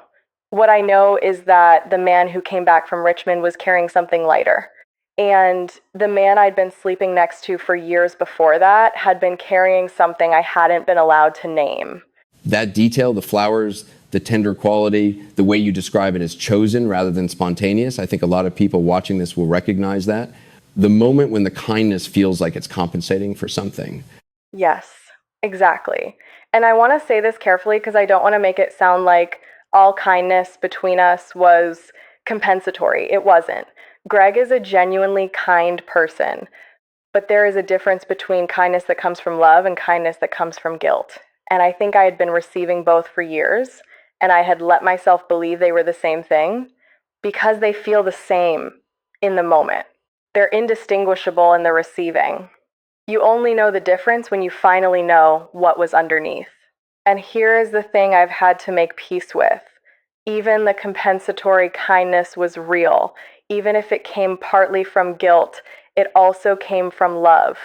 What I know is that the man who came back from Richmond was carrying something lighter. And the man I'd been sleeping next to for years before that had been carrying something I hadn't been allowed to name. That detail, the flowers, the tender quality, the way you describe it as chosen rather than spontaneous, I think a lot of people watching this will recognize that. The moment when the kindness feels like it's compensating for something. Yes, exactly. And I want to say this carefully because I don't want to make it sound like all kindness between us was compensatory. It wasn't. Greg is a genuinely kind person. But there is a difference between kindness that comes from love and kindness that comes from guilt. And I think I had been receiving both for years, and I had let myself believe they were the same thing because they feel the same in the moment. They're indistinguishable in the receiving. You only know the difference when you finally know what was underneath. And here is the thing I've had to make peace with. Even the compensatory kindness was real. Even if it came partly from guilt, it also came from love.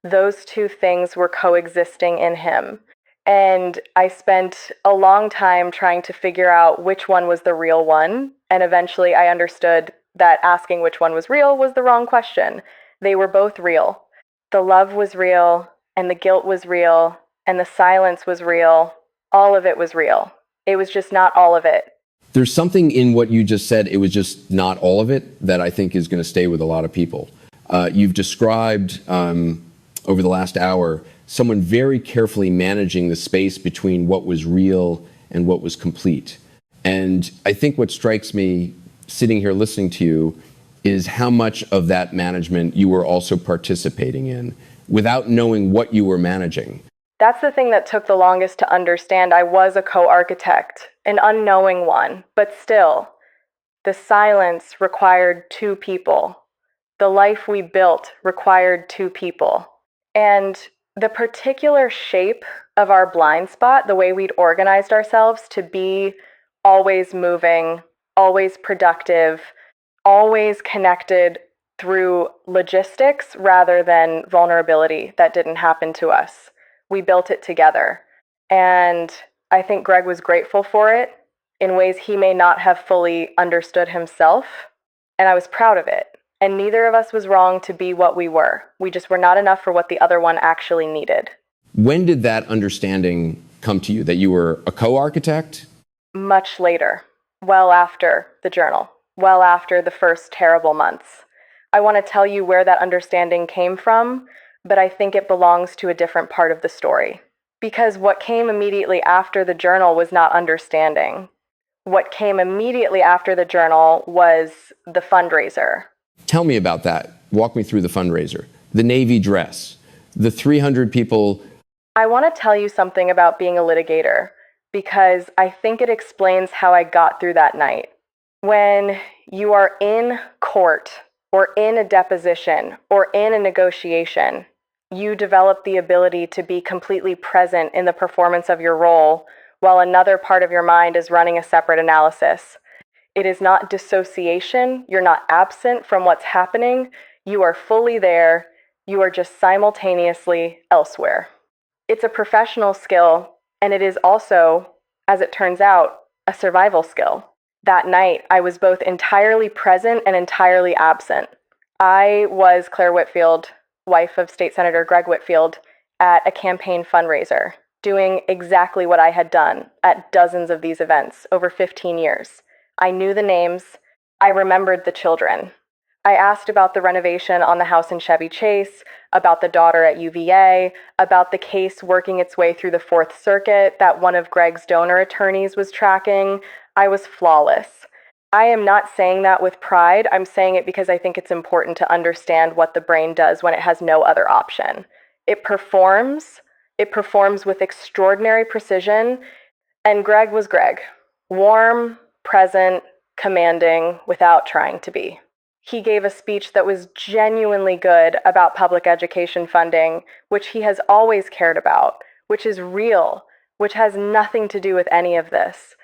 Those two things were coexisting in him. And I spent a long time trying to figure out which one was the real one. And eventually I understood that asking which one was real was the wrong question. They were both real. The love was real, and the guilt was real, and the silence was real. All of it was real. It was just not all of it. There's something in what you just said, it was just not all of it, that I think is going to stay with a lot of people. You've described over the last hour someone very carefully managing the space between what was real and what was complete. And I think what strikes me sitting here listening to you is how much of that management you were also participating in without knowing what you were managing. That's the thing that took the longest to understand. I was a co-architect, an unknowing one, but still, the silence required two people. The life we built required two people. And the particular shape of our blind spot, the way we'd organized ourselves to be always moving, always productive, always connected through logistics rather than vulnerability, that didn't happen to us. We built it together. And I think Greg was grateful for it in ways he may not have fully understood himself. And I was proud of it. And neither of us was wrong to be what we were. We just were not enough for what the other one actually needed. When did that understanding come to you, that you were a co-architect? Much later, well after the journal, well after the first terrible months. I want to tell you where that understanding came from, but I think it belongs to a different part of the story. Because what came immediately after the journal was not understanding. What came immediately after the journal was the fundraiser. Tell me about that. Walk me through the fundraiser, the navy dress, the 300 people. I want to tell you something about being a litigator, because I think it explains how I got through that night. When you are in court, or in a deposition, or in a negotiation, you develop the ability to be completely present in the performance of your role, while another part of your mind is running a separate analysis. It is not dissociation. You're not absent from what's happening. You are fully there. You are just simultaneously elsewhere. It's a professional skill, and it is also, as it turns out, a survival skill. That night, I was both entirely present and entirely absent. I was Claire Whitfield, wife of State Senator Greg Whitfield, at a campaign fundraiser, doing exactly what I had done at dozens of these events over 15 years. I knew the names. I remembered the children. I asked about the renovation on the house in Chevy Chase, about the daughter at UVA, about the case working its way through the Fourth Circuit that one of Greg's donor attorneys was tracking. I was flawless. I am not saying that with pride. I'm saying it because I think it's important to understand what the brain does when it has no other option. It performs with extraordinary precision, and Greg was Greg. Warm, present, commanding, without trying to be. He gave a speech that was genuinely good about public education funding, which he has always cared about, which is real, which has nothing to do with any of this.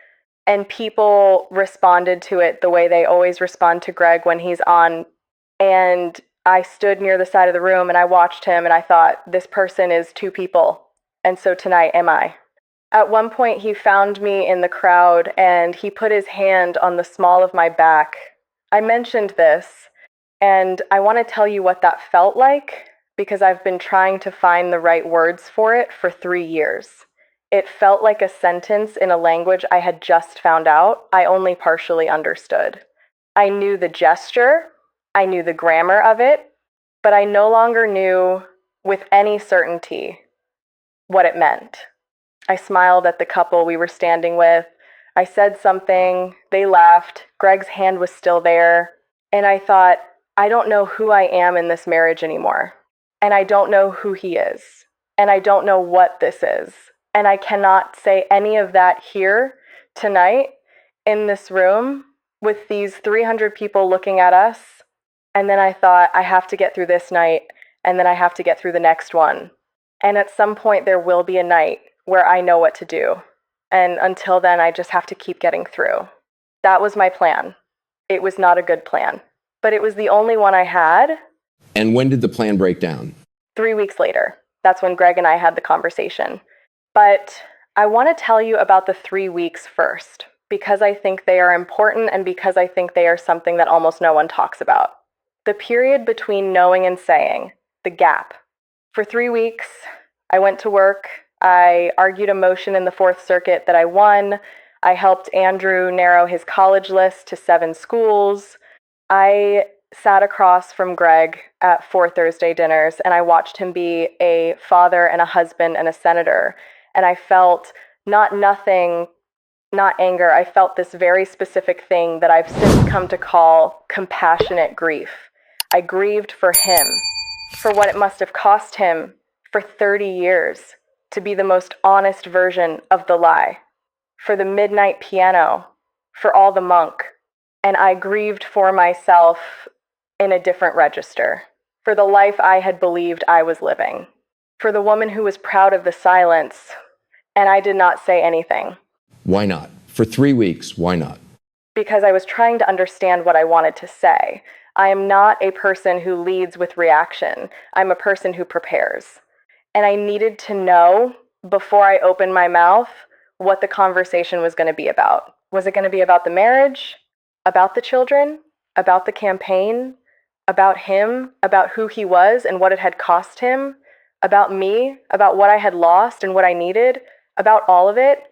And people responded to it the way they always respond to Greg when he's on. And I stood near the side of the room and I watched him and I thought, this person is two people. And so tonight am I. At one point, he found me in the crowd and he put his hand on the small of my back. I mentioned this, and I want to tell you what that felt like because I've been trying to find the right words for it for 3 years. It felt like a sentence in a language I had just found out I only partially understood. I knew the gesture, I knew the grammar of it, but I no longer knew with any certainty what it meant. I smiled at the couple we were standing with. I said something, they laughed, Greg's hand was still there, and I thought, I don't know who I am in this marriage anymore. and I don't know who he is, and I don't know what this is, and I cannot say any of that here tonight in this room with these 300 people looking at us. And then I thought, I have to get through this night, and then I have to get through the next one. And at some point, there will be a night where I know what to do. And until then, I just have to keep getting through. That was my plan. It was not a good plan, but it was the only one I had. And when did the plan break down? 3 weeks later. That's when Greg and I had the conversation. But I want to tell you about the 3 weeks first, because I think they are important and because I think they are something that almost no one talks about. The period between knowing and saying, the gap. For 3 weeks, I went to work. I argued a motion in the Fourth Circuit that I won. I helped Andrew narrow his college list to 7 schools. I sat across from Greg at 4 Thursday dinners, and I watched him be a father and a husband and a senator. And I felt not anger. I felt this very specific thing that I've since come to call compassionate grief. I grieved for him, for what it must have cost him for 30 years to be the most honest version of the lie, for the midnight piano, for all the monk. And I grieved for myself in a different register, for the life I had believed I was living, for the woman who was proud of the silence, and I did not say anything. Why not? For 3 weeks, why not? Because I was trying to understand what I wanted to say. I am not a person who leads with reaction. I'm a person who prepares. And I needed to know before I opened my mouth what the conversation was going to be about. Was it going to be about the marriage, about the children, about the campaign, about him, about who he was and what it had cost him, about me, about what I had lost and what I needed, about all of it?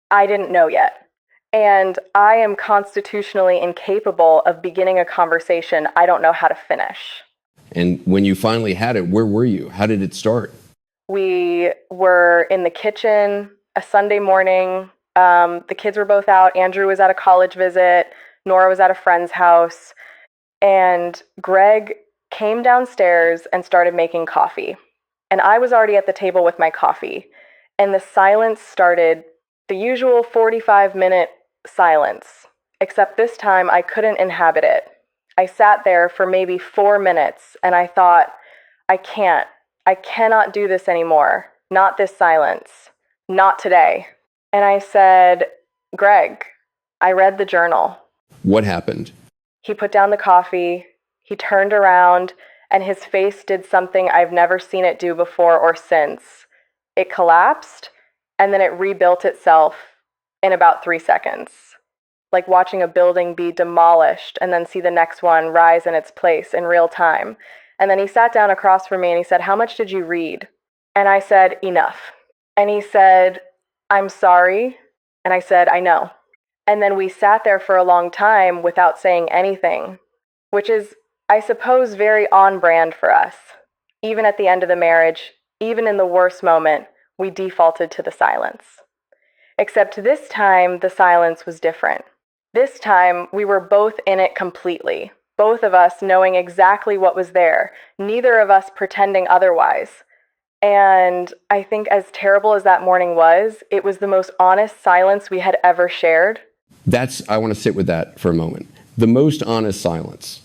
I didn't know yet. And I am constitutionally incapable of beginning a conversation I don't know how to finish. And when you finally had it, where were you? How did it start? We were in the kitchen a Sunday morning. The kids were both out. Andrew was at a college visit. Nora was at a friend's house. And Greg came downstairs and started making coffee. And I was already at the table with my coffee. And the silence started, the usual 45-minute silence, except this time I couldn't inhabit it. I sat there for maybe 4 minutes and I thought, I cannot do this anymore. Not this silence. Not today. And I said, Greg, I read the journal. What happened? He put down the coffee, he turned around, and his face did something I've never seen it do before or since. It collapsed, and then it rebuilt itself in about 3 seconds. Like watching a building be demolished and then see the next one rise in its place in real time. And then he sat down across from me and he said, how much did you read? And I said, enough. And he said, I'm sorry. And I said, I know. And then we sat there for a long time without saying anything, which is, I suppose, very on brand for us. Even at the end of the marriage, even in the worst moment, we defaulted to the silence. Except this time, the silence was different. This time, we were both in it completely. Both of us knowing exactly what was there, neither of us pretending otherwise. And I think as terrible as that morning was, it was the most honest silence we had ever shared. I want to sit with that for a moment. The most honest silence.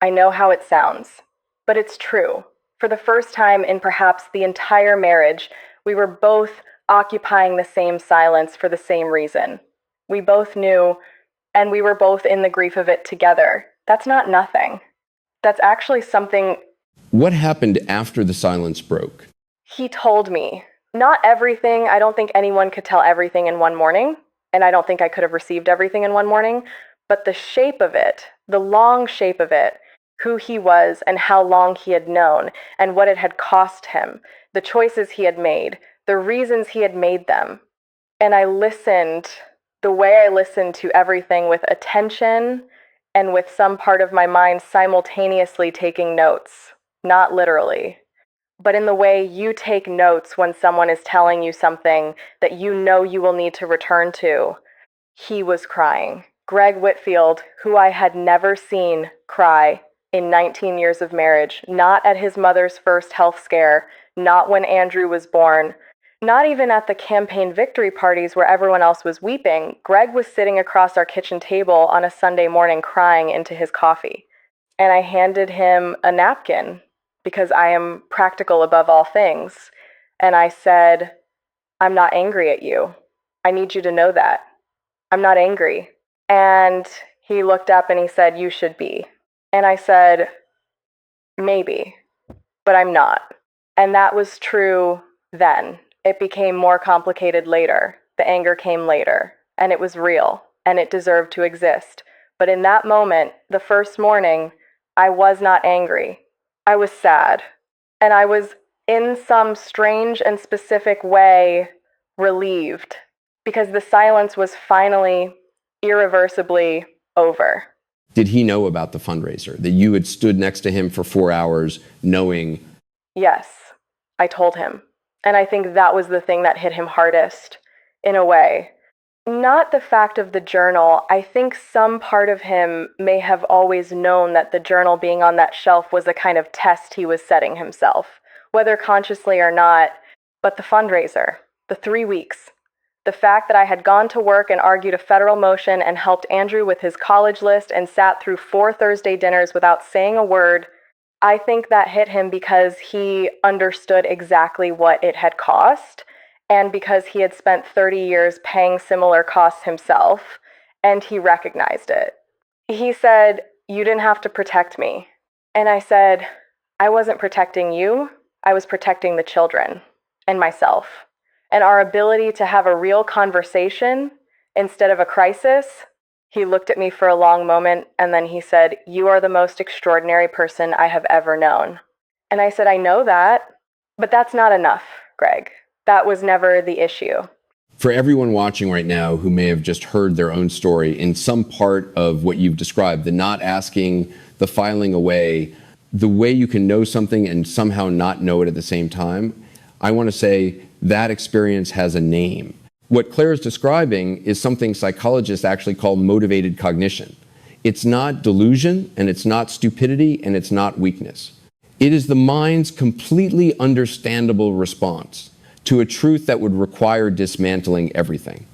I know how it sounds, but it's true. For the first time in perhaps the entire marriage, we were both occupying the same silence for the same reason. We both knew, and we were both in the grief of it together. That's not nothing. That's actually something. What happened after the silence broke? He told me. Not everything. I don't think anyone could tell everything in one morning, and I don't think I could have received everything in one morning, but the shape of it, the long shape of it, who he was and how long he had known, and what it had cost him, the choices he had made, the reasons he had made them. And I listened the way I listened to everything with attention and with some part of my mind simultaneously taking notes, not literally, but in the way you take notes when someone is telling you something that you know you will need to return to. He was crying. Greg Whitfield, who I had never seen cry in 19 years of marriage, not at his mother's first health scare, not when Andrew was born, not even at the campaign victory parties where everyone else was weeping. Greg was sitting across our kitchen table on a Sunday morning crying into his coffee. And I handed him a napkin because I am practical above all things. And I said, I'm not angry at you. I need you to know that. I'm not angry. And he looked up and he said, you should be. And I said, maybe, but I'm not. And that was true then. It became more complicated later. The anger came later, and it was real, and it deserved to exist. But in that moment, the first morning, I was not angry. I was sad. And I was, in some strange and specific way, relieved, because the silence was finally, irreversibly over. Did he know about the fundraiser, that you had stood next to him for 4 hours knowing? Yes, I told him. And I think that was the thing that hit him hardest, in a way. Not the fact of the journal. I think some part of him may have always known that the journal being on that shelf was a kind of test he was setting himself, whether consciously or not. But the fundraiser, the 3 weeks, the fact that I had gone to work and argued a federal motion and helped Andrew with his college list and sat through 4 Thursday dinners without saying a word, I think that hit him because he understood exactly what it had cost, and because he had spent 30 years paying similar costs himself, and he recognized it. He said, you didn't have to protect me. And I said, I wasn't protecting you, I was protecting the children and myself. And our ability to have a real conversation instead of a crisis. He looked at me for a long moment, and then he said, you are the most extraordinary person I have ever known. And I said, I know that, but that's not enough, Greg. That was never the issue. For everyone watching right now who may have just heard their own story in some part of what you've described, the not asking, the filing away, the way you can know something and somehow not know it at the same time, I want to say that experience has a name. What Claire is describing is something psychologists actually call motivated cognition. It's not delusion, and it's not stupidity, and it's not weakness. It is the mind's completely understandable response to a truth that would require dismantling everything.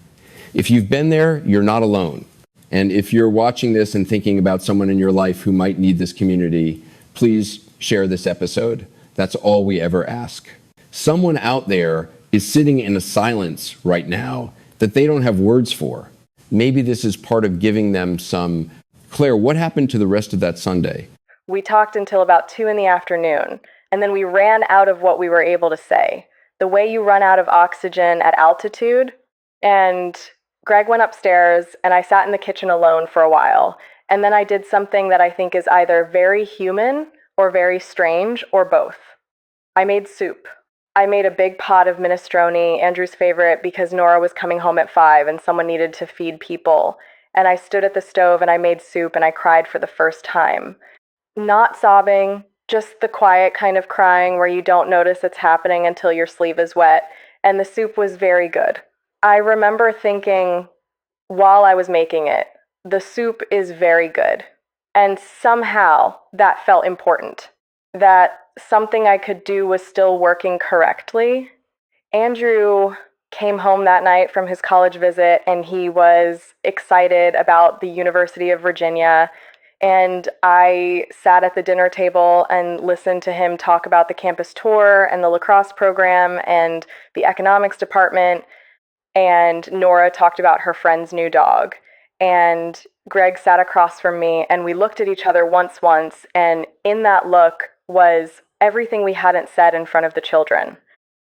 If you've been there, you're not alone. And if you're watching this and thinking about someone in your life who might need this community, please share this episode. That's all we ever ask. Someone out there is sitting in a silence right now that they don't have words for. Maybe this is part of giving them some. Claire, what happened to the rest of that Sunday? We talked until about 2 p.m, and then we ran out of what we were able to say. The way you run out of oxygen at altitude. And Greg went upstairs, and I sat in the kitchen alone for a while. And then I did something that I think is either very human or very strange or both. I made soup. I made a big pot of minestrone, Andrew's favorite, because Nora was coming home at 5 and someone needed to feed people. And I stood at the stove and I made soup and I cried for the first time. Not sobbing, just the quiet kind of crying where you don't notice it's happening until your sleeve is wet. And the soup was very good. I remember thinking while I was making it, the soup is very good. And somehow that felt important. That something I could do was still working correctly. Andrew came home that night from his college visit and he was excited about the University of Virginia. And I sat at the dinner table and listened to him talk about the campus tour and the lacrosse program and the economics department. And Nora talked about her friend's new dog. And Greg sat across from me and we looked at each other once, and in that look was everything we hadn't said in front of the children.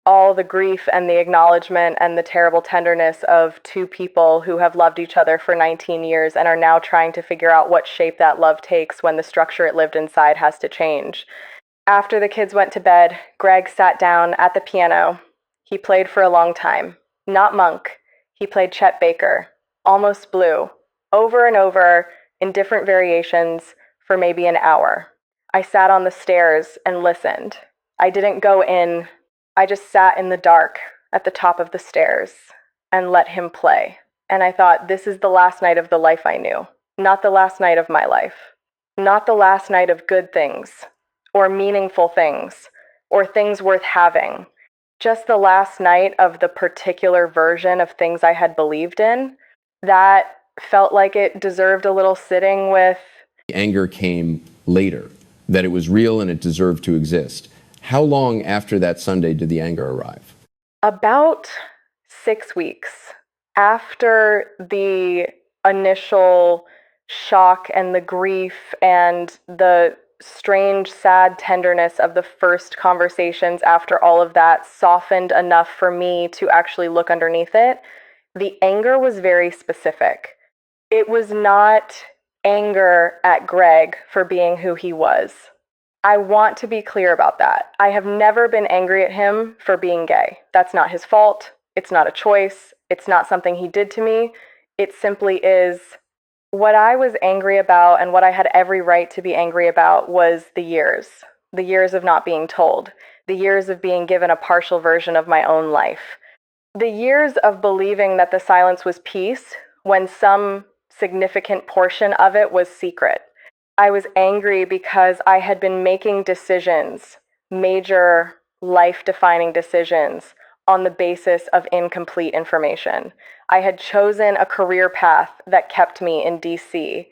All the grief and the acknowledgement and the terrible tenderness of two people who have loved each other for 19 years and are now trying to figure out what shape that love takes when the structure it lived inside has to change. After the kids went to bed, Greg sat down at the piano. He played for a long time. Not Monk. He played Chet Baker. Almost Blue. Over and over in different variations for maybe an hour. I sat on the stairs and listened. I didn't go in. I just sat in the dark at the top of the stairs and let him play. And I thought, this is the last night of the life I knew, not the last night of my life. Not the last night of good things, or meaningful things, or things worth having. Just the last night of the particular version of things I had believed in. That felt like it deserved a little sitting with. Anger came later, that it was real and it deserved to exist. How long after that Sunday did the anger arrive? About 6 weeks after the initial shock and the grief and the strange, sad tenderness of the first conversations, after all of that softened enough for me to actually look underneath it, the anger was very specific. It was not anger at Greg for being who he was. I want to be clear about that. I have never been angry at him for being gay. That's not his fault. It's not a choice. It's not something he did to me. It simply is. What I was angry about and what I had every right to be angry about was the years of not being told, the years of being given a partial version of my own life, the years of believing that the silence was peace when some significant portion of it was secret. I was angry because I had been making decisions, major life-defining decisions, on the basis of incomplete information. I had chosen a career path that kept me in DC,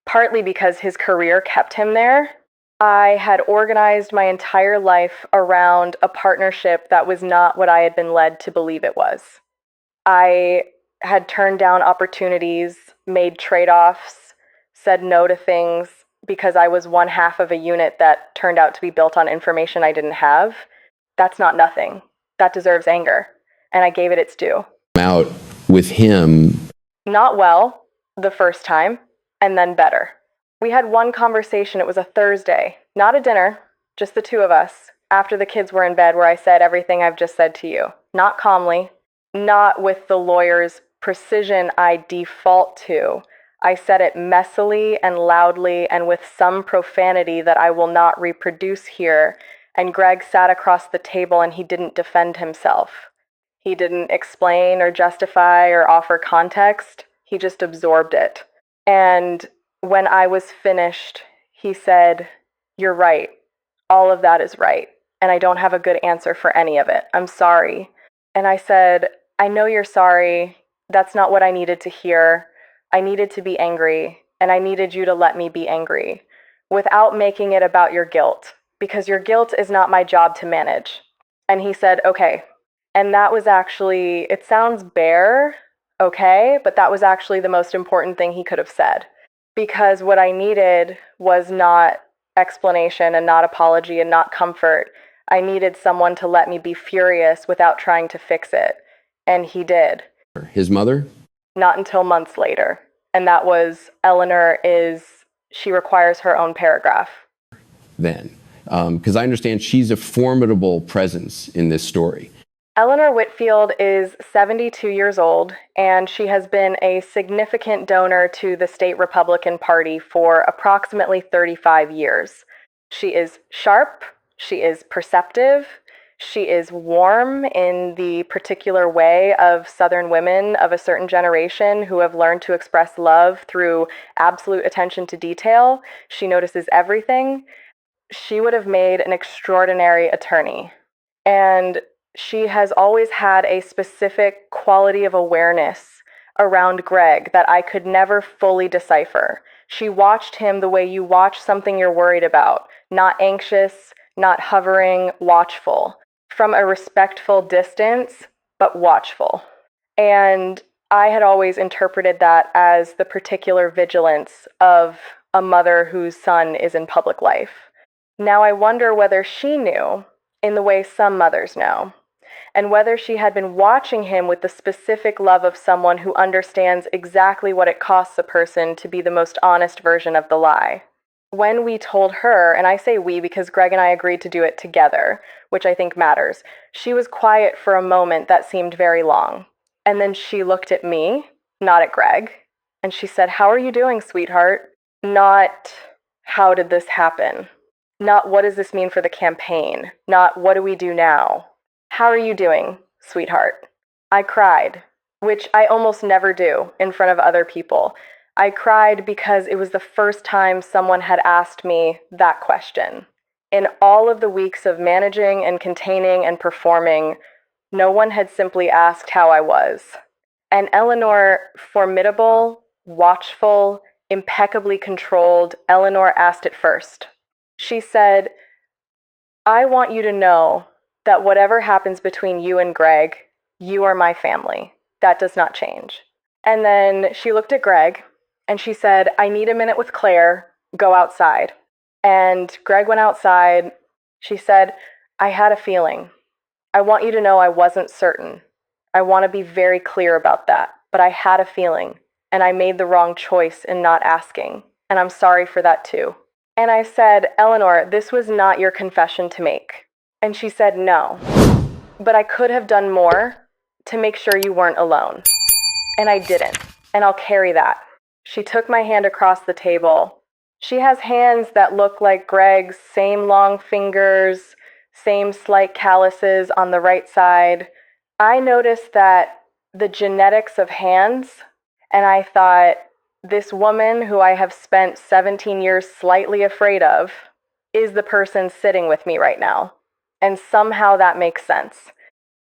partly because his career kept him there. I had organized my entire life around a partnership that was not what I had been led to believe it was. I had turned down opportunities, made trade-offs, said no to things because I was one half of a unit that turned out to be built on information I didn't have. That's not nothing. That deserves anger. And I gave it its due. Out with him. Not well the first time, and then better. We had one conversation. It was a Thursday, not a dinner, just the two of us, after the kids were in bed, where I said everything I've just said to you. Not calmly, not with the lawyer's precision I default to. I said it messily and loudly and with some profanity that I will not reproduce here, and Greg sat across the table and he didn't defend himself. He didn't explain or justify or offer context. He just absorbed it. And when I was finished, he said, "You're right. All of that is right. And I don't have a good answer for any of it. I'm sorry." And I said, "I know you're sorry. That's not what I needed to hear. I needed to be angry, and I needed you to let me be angry without making it about your guilt, because your guilt is not my job to manage." And he said, "Okay." And that was actually, it sounds bare, okay, but that was actually the most important thing he could have said. Because what I needed was not explanation and not apology and not comfort. I needed someone to let me be furious without trying to fix it. And he did. His mother? Not until months later. And that was, she requires her own paragraph. Then. Because I understand she's a formidable presence in this story. Eleanor Whitfield is 72 years old, and she has been a significant donor to the state Republican Party for approximately 35 years. She is sharp, she is perceptive, she is warm in the particular way of Southern women of a certain generation who have learned to express love through absolute attention to detail. She notices everything. She would have made an extraordinary attorney. And she has always had a specific quality of awareness around Greg that I could never fully decipher. She watched him the way you watch something you're worried about, not anxious, not hovering, watchful, from a respectful distance, but watchful. And I had always interpreted that as the particular vigilance of a mother whose son is in public life. Now I wonder whether she knew in the way some mothers know, and whether she had been watching him with the specific love of someone who understands exactly what it costs a person to be the most honest version of the lie. When we told her, and I say we because Greg and I agreed to do it together, which I think matters, she was quiet for a moment that seemed very long. And then she looked at me, not at Greg, and she said, "How are you doing, sweetheart?" Not, "How did this happen?" Not, "What does this mean for the campaign?" Not, "What do we do now?" "How are you doing, sweetheart?" I cried, which I almost never do in front of other people. I cried because it was the first time someone had asked me that question. In all of the weeks of managing and containing and performing, no one had simply asked how I was. And Eleanor, formidable, watchful, impeccably controlled, Eleanor asked it first. She said, I want you to know that whatever happens between you and Greg, you are my family. That does not change. And then she looked at Greg and she said, I need a minute with Claire. Go outside. And Greg went outside. She said, I had a feeling. I want you to know I wasn't certain. I want to be very clear about that. But I had a feeling, and I made the wrong choice in not asking. And I'm sorry for that too. And I said, Eleanor, this was not your confession to make. And she said, no. But I could have done more to make sure you weren't alone. And I didn't. And I'll carry that. She took my hand across the table. She has hands that look like Greg's, same long fingers, same slight calluses on the right side. I noticed that the genetics of hands, and I thought, this woman who I have spent 17 years slightly afraid of is the person sitting with me right now. And somehow that makes sense.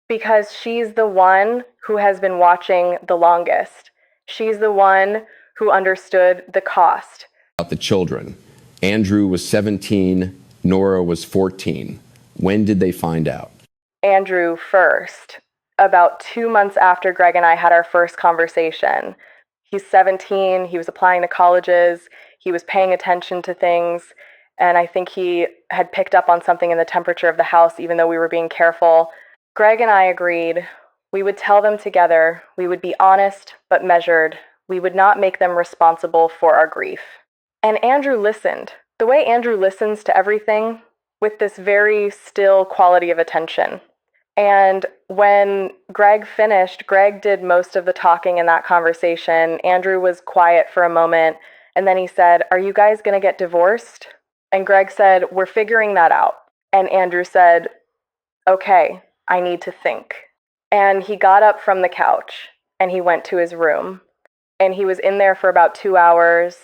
Because she's the one who has been watching the longest. She's the one who understood the cost. About the children. Andrew was 17, Nora was 14. When did they find out? Andrew first, about 2 months after Greg and I had our first conversation. He's 17, he was applying to colleges, he was paying attention to things, and I think he had picked up on something in the temperature of the house, even though we were being careful. Greg and I agreed we would tell them together, we would be honest but measured, we would not make them responsible for our grief. And Andrew listened. The way Andrew listens to everything, with this very still quality of attention. And when Greg finished, Greg did most of the talking in that conversation. Andrew was quiet for a moment, and then he said, are you guys going to get divorced? And Greg said, we're figuring that out. And Andrew said, okay, I need to think. And he got up from the couch, and he went to his room. And he was in there for about 2 hours,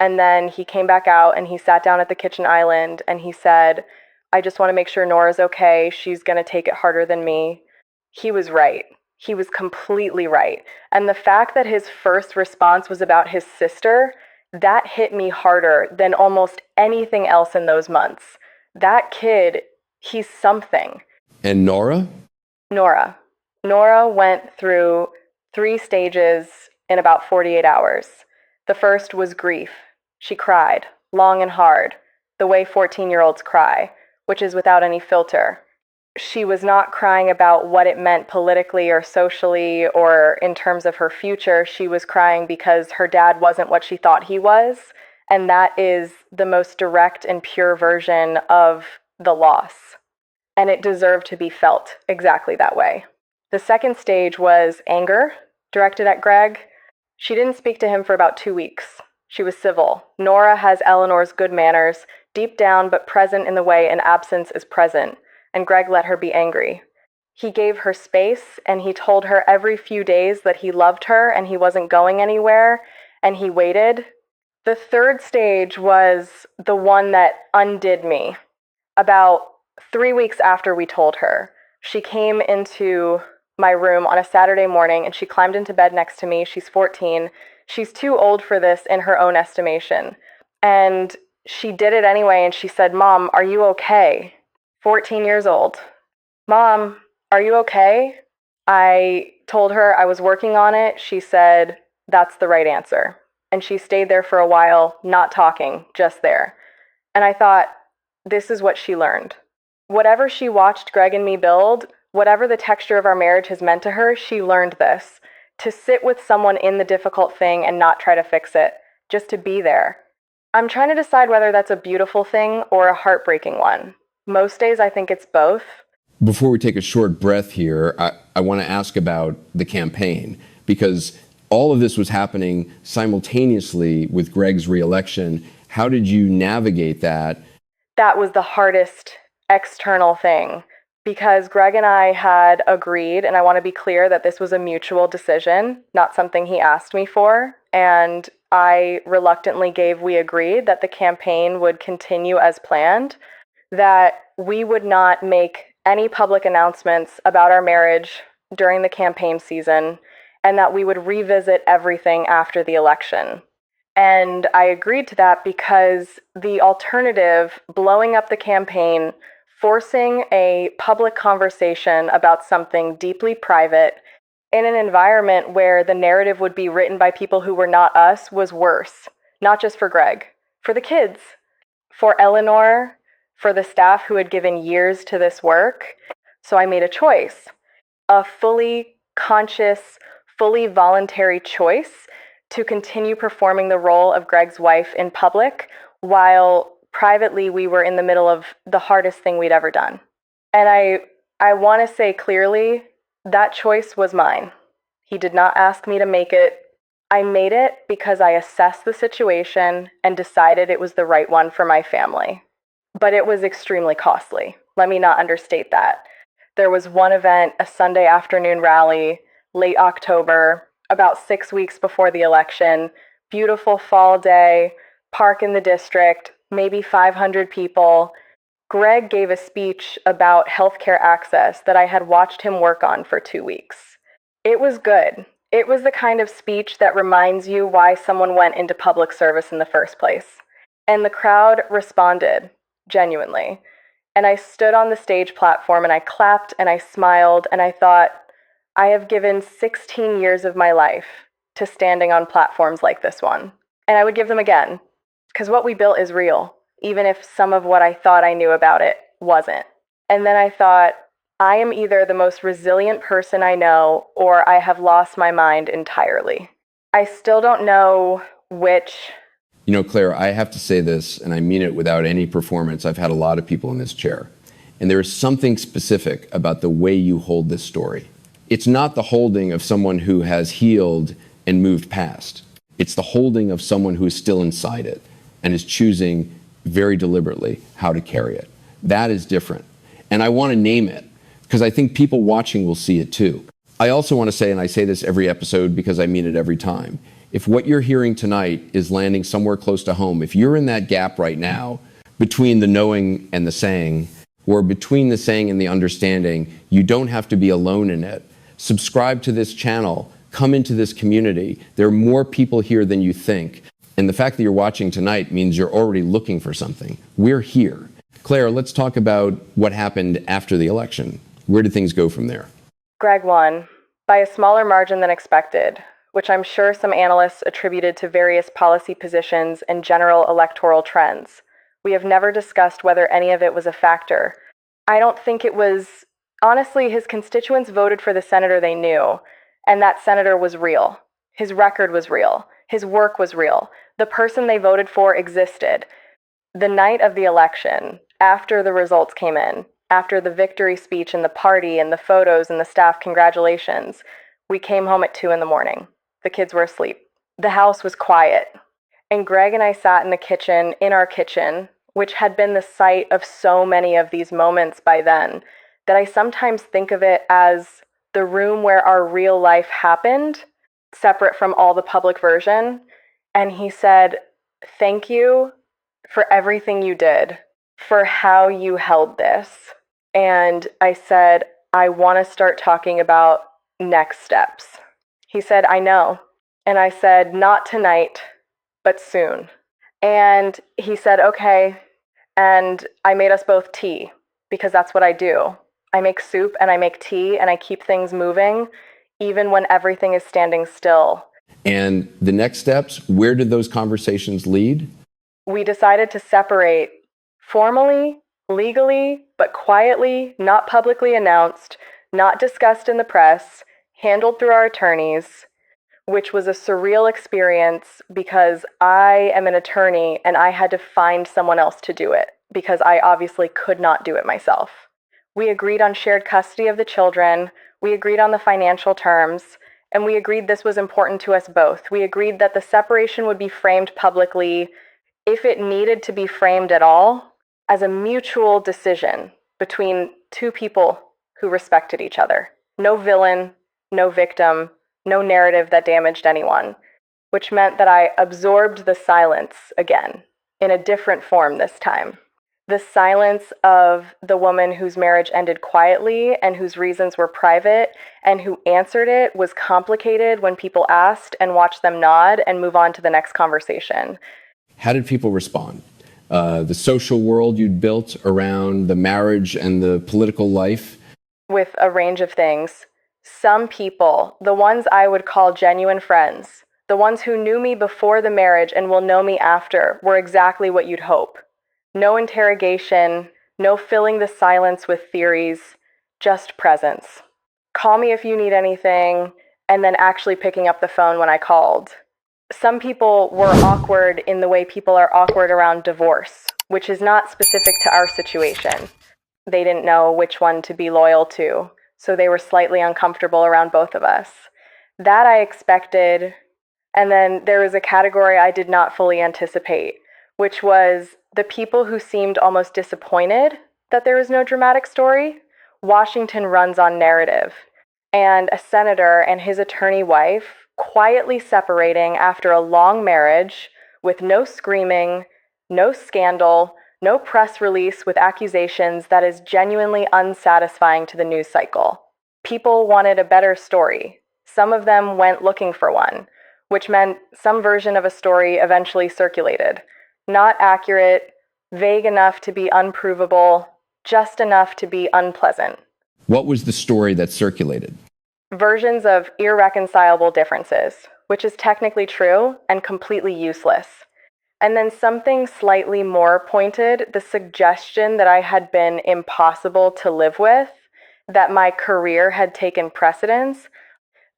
and then he came back out, and he sat down at the kitchen island, and he said, I just want to make sure Nora's okay. She's going to take it harder than me. He was right. He was completely right. And the fact that his first response was about his sister, that hit me harder than almost anything else in those months. That kid, he's something. And Nora? Nora. Nora went through 3 stages in about 48 hours. The first was grief. She cried, long and hard, the way 14-year-olds cry, which is without any filter. She was not crying about what it meant politically or socially or in terms of her future. She was crying because her dad wasn't what she thought he was, and that is the most direct and pure version of the loss. And it deserved to be felt exactly that way. The second stage was anger, directed at Greg. She didn't speak to him for about 2 weeks. She was civil. Nora has Eleanor's good manners, deep down but present in the way an absence is present, and Greg let her be angry. He gave her space, and he told her every few days that he loved her and he wasn't going anywhere, and he waited. The third stage was the one that undid me. About 3 weeks after we told her, she came into my room on a Saturday morning, and she climbed into bed next to me. She's 14. She's too old for this in her own estimation. And she did it anyway, and she said, Mom, are you okay? 14 years old. Mom, are you okay? I told her I was working on it. She said, that's the right answer. And she stayed there for a while, not talking, just there. And I thought, this is what she learned. Whatever she watched Greg and me build, whatever the texture of our marriage has meant to her, she learned this. To sit with someone in the difficult thing and not try to fix it, just to be there. I'm trying to decide whether that's a beautiful thing or a heartbreaking one. Most days I think it's both. Before we take a short breath here, I want to ask about the campaign, because all of this was happening simultaneously with Greg's reelection. How did you navigate that? That was the hardest external thing, because Greg and I had agreed, and I want to be clear that this was a mutual decision, not something he asked me for. and I reluctantly gave we agreed that the campaign would continue as planned, that we would not make any public announcements about our marriage during the campaign season, and that we would revisit everything after the election. And I agreed to that because the alternative, blowing up the campaign, forcing a public conversation about something deeply private in an environment where the narrative would be written by people who were not us, was worse. Not just for Greg, for the kids, for Eleanor, for the staff who had given years to this work. So I made a choice, a fully conscious, fully voluntary choice to continue performing the role of Greg's wife in public while privately we were in the middle of the hardest thing we'd ever done. And I want to say clearly, that choice was mine. He did not ask me to make it. I made it because I assessed the situation and decided it was the right one for my family. But it was extremely costly. Let me not understate that. There was one event, a Sunday afternoon rally, late October, about 6 weeks before the election. Beautiful fall day, park in the district, maybe 500 people. Greg gave a speech about healthcare access that I had watched him work on for 2 weeks. It was good. It was the kind of speech that reminds you why someone went into public service in the first place. And the crowd responded, genuinely. And I stood on the stage platform and I clapped and I smiled and I thought, I have given 16 years of my life to standing on platforms like this one. And I would give them again, because what we built is real, even if some of what I thought I knew about it wasn't. And then I thought, I am either the most resilient person I know, or I have lost my mind entirely. I still don't know which. You know, Claire, I have to say this, and I mean it without any performance. I've had a lot of people in this chair. And there is something specific about the way you hold this story. It's not the holding of someone who has healed and moved past. It's the holding of someone who is still inside it and is choosing very deliberately how to carry it. That is different. And I want to name it because I think people watching will see it too. I also want to say, and I say this every episode because I mean it every time, if what you're hearing tonight is landing somewhere close to home, if you're in that gap right now between the knowing and the saying, or between the saying and the understanding, you don't have to be alone in it. Subscribe to this channel, come into this community. There are more people here than you think. And the fact that you're watching tonight means you're already looking for something. We're here. Claire, let's talk about what happened after the election. Where did things go from there? Greg won by a smaller margin than expected, which I'm sure some analysts attributed to various policy positions and general electoral trends. We have never discussed whether any of it was a factor. I don't think it was. Honestly, his constituents voted for the senator they knew, and that senator was real. His record was real. His work was real. The person they voted for existed. The night of the election, after the results came in, after the victory speech and the party and the photos and the staff congratulations, we came home at 2 a.m. The kids were asleep. The house was quiet. And Greg and I sat in our kitchen, which had been the site of so many of these moments by then, that I sometimes think of it as the room where our real life happened, separate from all the public version. And he said, thank you for everything you did, for how you held this. And I said, I want to start talking about next steps. He said, I know. And I said, not tonight, but soon. And he said, okay. And I made us both tea, because that's what I do. I make soup and I make tea and I keep things moving, even when everything is standing still. And the next steps, where did those conversations lead? We decided to separate formally, legally, but quietly, not publicly announced, not discussed in the press, handled through our attorneys, which was a surreal experience because I am an attorney and I had to find someone else to do it because I obviously could not do it myself. We agreed on shared custody of the children, we agreed on the financial terms, and we agreed this was important to us both. We agreed that the separation would be framed publicly, if it needed to be framed at all, as a mutual decision between two people who respected each other. No villain, no victim, no narrative that damaged anyone. which meant that I absorbed the silence again, in a different form this time. The silence of the woman whose marriage ended quietly and whose reasons were private, and who answered it was complicated when people asked, and watched them nod and move on to the next conversation. How did people respond? The social world you'd built around the marriage and the political life? With a range of things. Some people, the ones I would call genuine friends, the ones who knew me before the marriage and will know me after, were exactly what you'd hope. No interrogation, no filling the silence with theories, just presence. Call me if you need anything, and then actually picking up the phone when I called. Some people were awkward in the way people are awkward around divorce, which is not specific to our situation. They didn't know which one to be loyal to, so they were slightly uncomfortable around both of us. That I expected. And then there was a category I did not fully anticipate, which was the people who seemed almost disappointed that there was no dramatic story. Washington runs on narrative. And a senator and his attorney wife quietly separating after a long marriage with no screaming, no scandal, no press release with accusations that is genuinely unsatisfying to the news cycle. People wanted a better story. Some of them went looking for one, which meant some version of a story eventually circulated. Not accurate, vague enough to be unprovable, just enough to be unpleasant. What was the story that circulated? Versions of irreconcilable differences, which is technically true and completely useless. And then something slightly more pointed, the suggestion that I had been impossible to live with, that my career had taken precedence,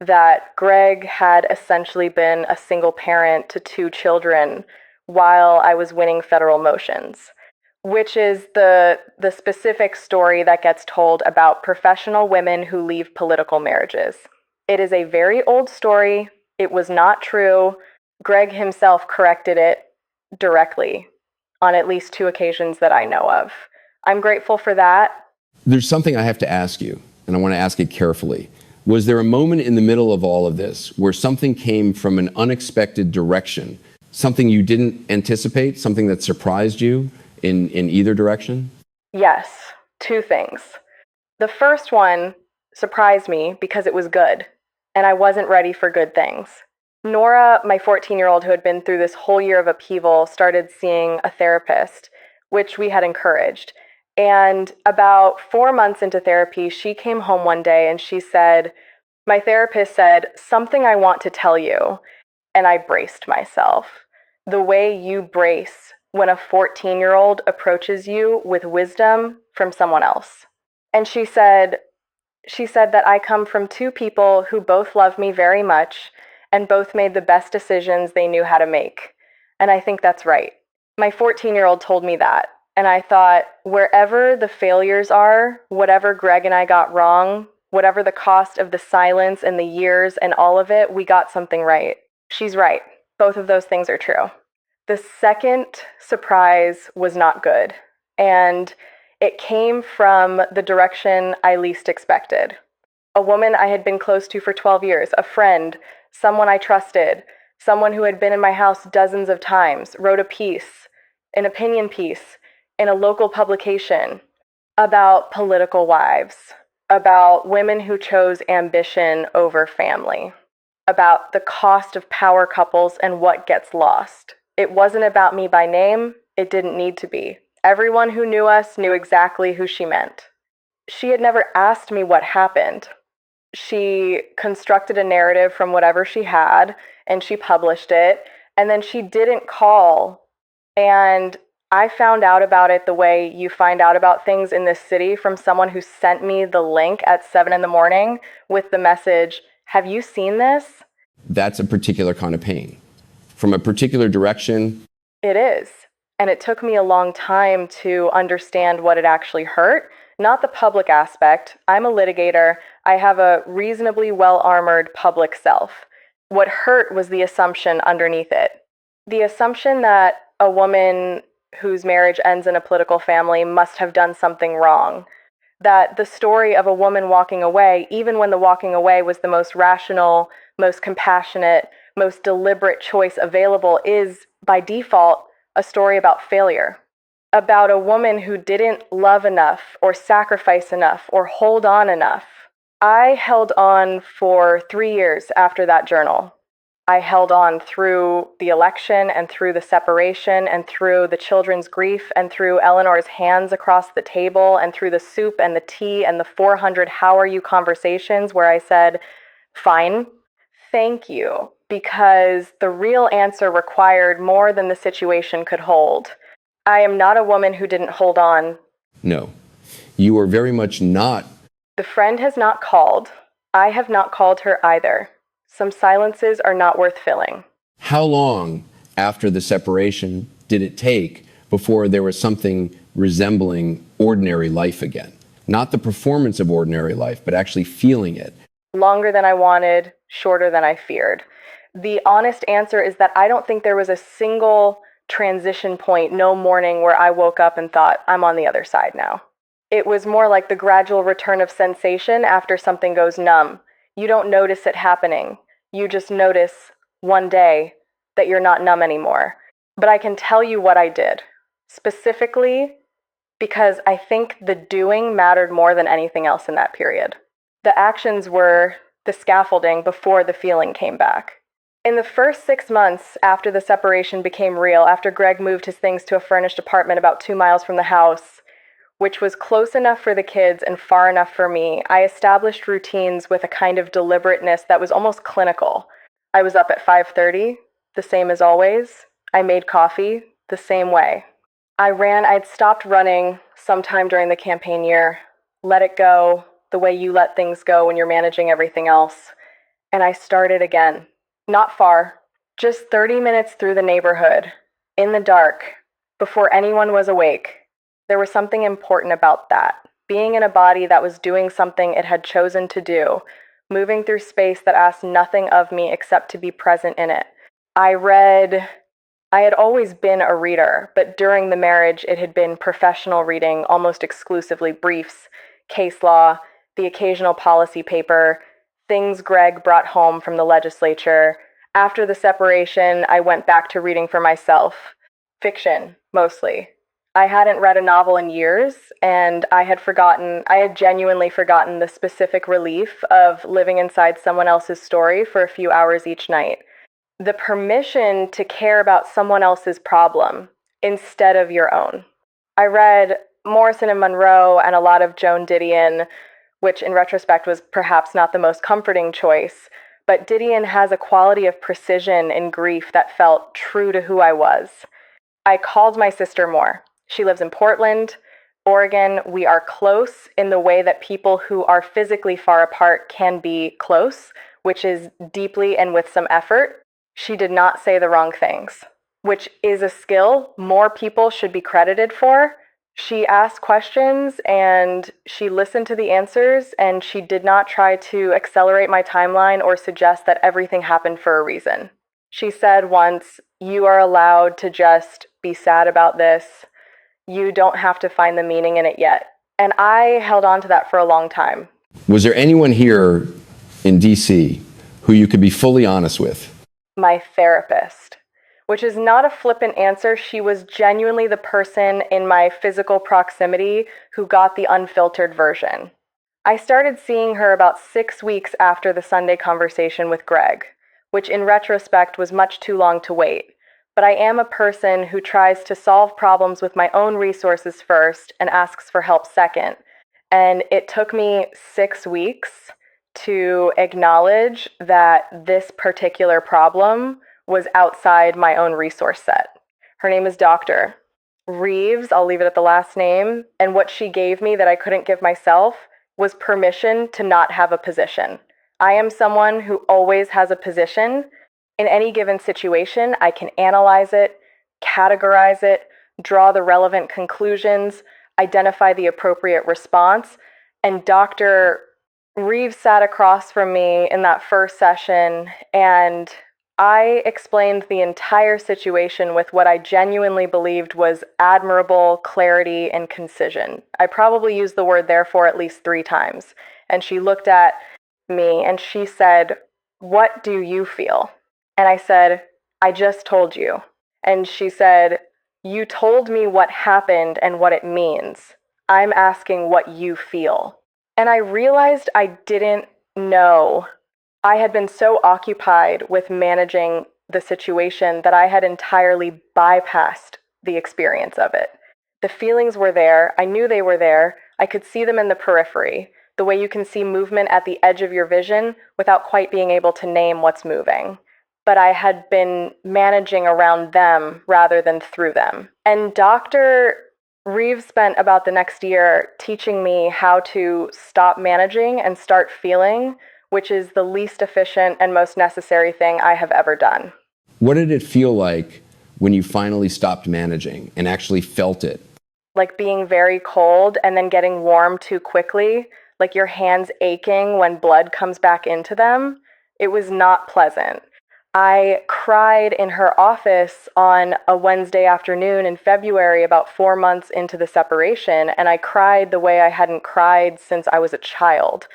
that Greg had essentially been a single parent to 2 children while I was winning federal motions, which is the specific story that gets told about professional women who leave political marriages. It is a very old story. It was not true. Greg himself corrected it directly on at least 2 occasions that I know of. I'm grateful for that. There's something I have to ask you, and I want to ask it carefully. Was there a moment in the middle of all of this where something came from an unexpected direction, something you didn't anticipate, something that surprised you in either direction? Yes, 2 things. The first one surprised me because it was good, and I wasn't ready for good things. Nora, my 14-year-old who had been through this whole year of upheaval, started seeing a therapist, which we had encouraged. And about 4 months into therapy, she came home one day and she said, my therapist said, something I want to tell you. And I braced myself. The way you brace when a 14-year-old approaches you with wisdom from someone else. And she said that I come from 2 people who both love me very much and both made the best decisions they knew how to make. And I think that's right. My 14-year-old told me that. And I thought, wherever the failures are, whatever Greg and I got wrong, whatever the cost of the silence and the years and all of it, we got something right. She's right. Both of those things are true. The second surprise was not good. And it came from the direction I least expected. A woman I had been close to for 12 years, a friend, someone I trusted, someone who had been in my house dozens of times, wrote a piece, an opinion piece, in a local publication about political wives, about women who chose ambition over family, about the cost of power couples and what gets lost. It wasn't about me by name. It didn't need to be. Everyone who knew us knew exactly who she meant. She had never asked me what happened. She constructed a narrative from whatever she had, and she published it, and then she didn't call. And I found out about it the way you find out about things in this city, from someone who sent me the link at 7 a.m. with the message, have you seen this? That's a particular kind of pain. From a particular direction. It is. And it took me a long time to understand what it actually hurt, not the public aspect. I'm a litigator. I have a reasonably well-armored public self. What hurt was the assumption underneath it. The assumption that a woman whose marriage ends in a political family must have done something wrong. That the story of a woman walking away, even when the walking away was the most rational, most compassionate, most deliberate choice available is, by default, a story about failure, about a woman who didn't love enough or sacrifice enough or hold on enough. I held on for 3 years after that journal. I held on through the election and through the separation and through the children's grief and through Eleanor's hands across the table and through the soup and the tea and the 400 "how are you" conversations where I said, "Fine, thank you," because the real answer required more than the situation could hold. I am not a woman who didn't hold on. No, you are very much not. The friend has not called. I have not called her either. Some silences are not worth filling. How long after the separation did it take before there was something resembling ordinary life again? Not the performance of ordinary life, but actually feeling it. Longer than I wanted, shorter than I feared. The honest answer is that I don't think there was a single transition point, no morning where I woke up and thought, I'm on the other side now. It was more like the gradual return of sensation after something goes numb. You don't notice it happening. You just notice one day that you're not numb anymore. But I can tell you what I did, specifically because I think the doing mattered more than anything else in that period. The actions were the scaffolding before the feeling came back. In the first 6 months after the separation became real, after Greg moved his things to a furnished apartment about 2 miles from the house, which was close enough for the kids and far enough for me, I established routines with a kind of deliberateness that was almost clinical. I was up at 5:30, the same as always. I made coffee, the same way. I'd stopped running sometime during the campaign year, let it go, the way you let things go when you're managing everything else. And I started again. Not far, just 30 minutes through the neighborhood, in the dark, before anyone was awake. There was something important about that. Being in a body that was doing something it had chosen to do, moving through space that asked nothing of me except to be present in it. I had always been a reader, but during the marriage it had been professional reading, almost exclusively briefs, case law, the occasional policy paper, things Greg brought home from the legislature. After the separation, I went back to reading for myself. Fiction, mostly. I hadn't read a novel in years, and I had genuinely forgotten the specific relief of living inside someone else's story for a few hours each night. The permission to care about someone else's problem instead of your own. I read Morrison and Monroe and a lot of Joan Didion, which in retrospect was perhaps not the most comforting choice, but Didion has a quality of precision in grief that felt true to who I was. I called my sister more. She lives in Portland, Oregon. We are close in the way that people who are physically far apart can be close, which is deeply and with some effort. She did not say the wrong things, which is a skill more people should be credited for. She asked questions and she listened to the answers, and she did not try to accelerate my timeline or suggest that everything happened for a reason. She said once, "You are allowed to just be sad about this. You don't have to find the meaning in it yet." And I held on to that for a long time. Was there anyone here in DC who you could be fully honest with? My therapist, which is not a flippant answer. She was genuinely the person in my physical proximity who got the unfiltered version. I started seeing her about 6 weeks after the Sunday conversation with Greg, which in retrospect was much too long to wait. But I am a person who tries to solve problems with my own resources first and asks for help second. And it took me 6 weeks to acknowledge that this particular problem was outside my own resource set. Her name is Dr. Reeves, I'll leave it at the last name, and what she gave me that I couldn't give myself was permission to not have a position. I am someone who always has a position. In any given situation, I can analyze it, categorize it, draw the relevant conclusions, identify the appropriate response, and Dr. Reeves sat across from me in that first session, and I explained the entire situation with what I genuinely believed was admirable clarity and concision. I probably used the word therefore at least 3 times. And she looked at me and she said, "What do you feel?" And I said, I just told you. And she said, you told me what happened and what it means. I'm asking what you feel. And I realized I didn't know. I had been so occupied with managing the situation that I had entirely bypassed the experience of it. The feelings were there. I knew they were there. I could see them in the periphery, the way you can see movement at the edge of your vision without quite being able to name what's moving. But I had been managing around them rather than through them. And Dr. Reeves spent about the next year teaching me how to stop managing and start feeling, which is the least efficient and most necessary thing I have ever done. What did it feel like when you finally stopped managing and actually felt it? Like being very cold and then getting warm too quickly, like your hands aching when blood comes back into them. It was not pleasant. I cried in her office on a Wednesday afternoon in February, about 4 months into the separation, and I cried the way I hadn't cried since I was a child.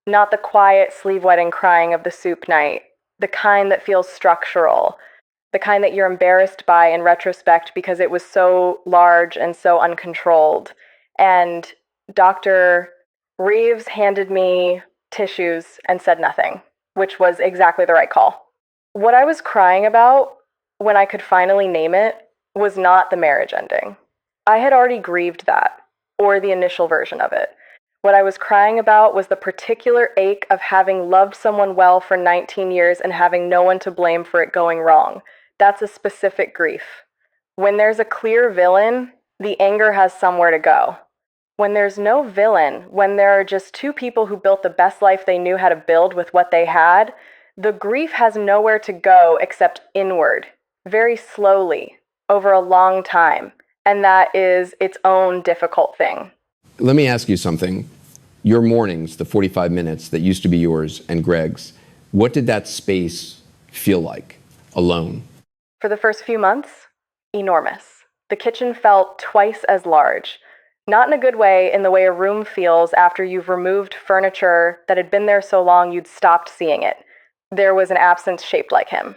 Not the quiet, sleeve-wetting crying of the soup night, the kind that feels structural, the kind that you're embarrassed by in retrospect because it was so large and so uncontrolled. And Dr. Reeves handed me tissues and said nothing, which was exactly the right call. What I was crying about, when I could finally name it, was not the marriage ending. I had already grieved that, or the initial version of it. What I was crying about was the particular ache of having loved someone well for 19 years and having no one to blame for it going wrong. That's a specific grief. When there's a clear villain, the anger has somewhere to go. When there's no villain, when there are just two people who built the best life they knew how to build with what they had, the grief has nowhere to go except inward, very slowly, over a long time. And that is its own difficult thing. Let me ask you something. Your mornings, the 45 minutes that used to be yours and Greg's, what did that space feel like, alone? For the first few months, enormous. The kitchen felt twice as large. Not in a good way, in the way a room feels after you've removed furniture that had been there so long you'd stopped seeing it. There was an absence shaped like him.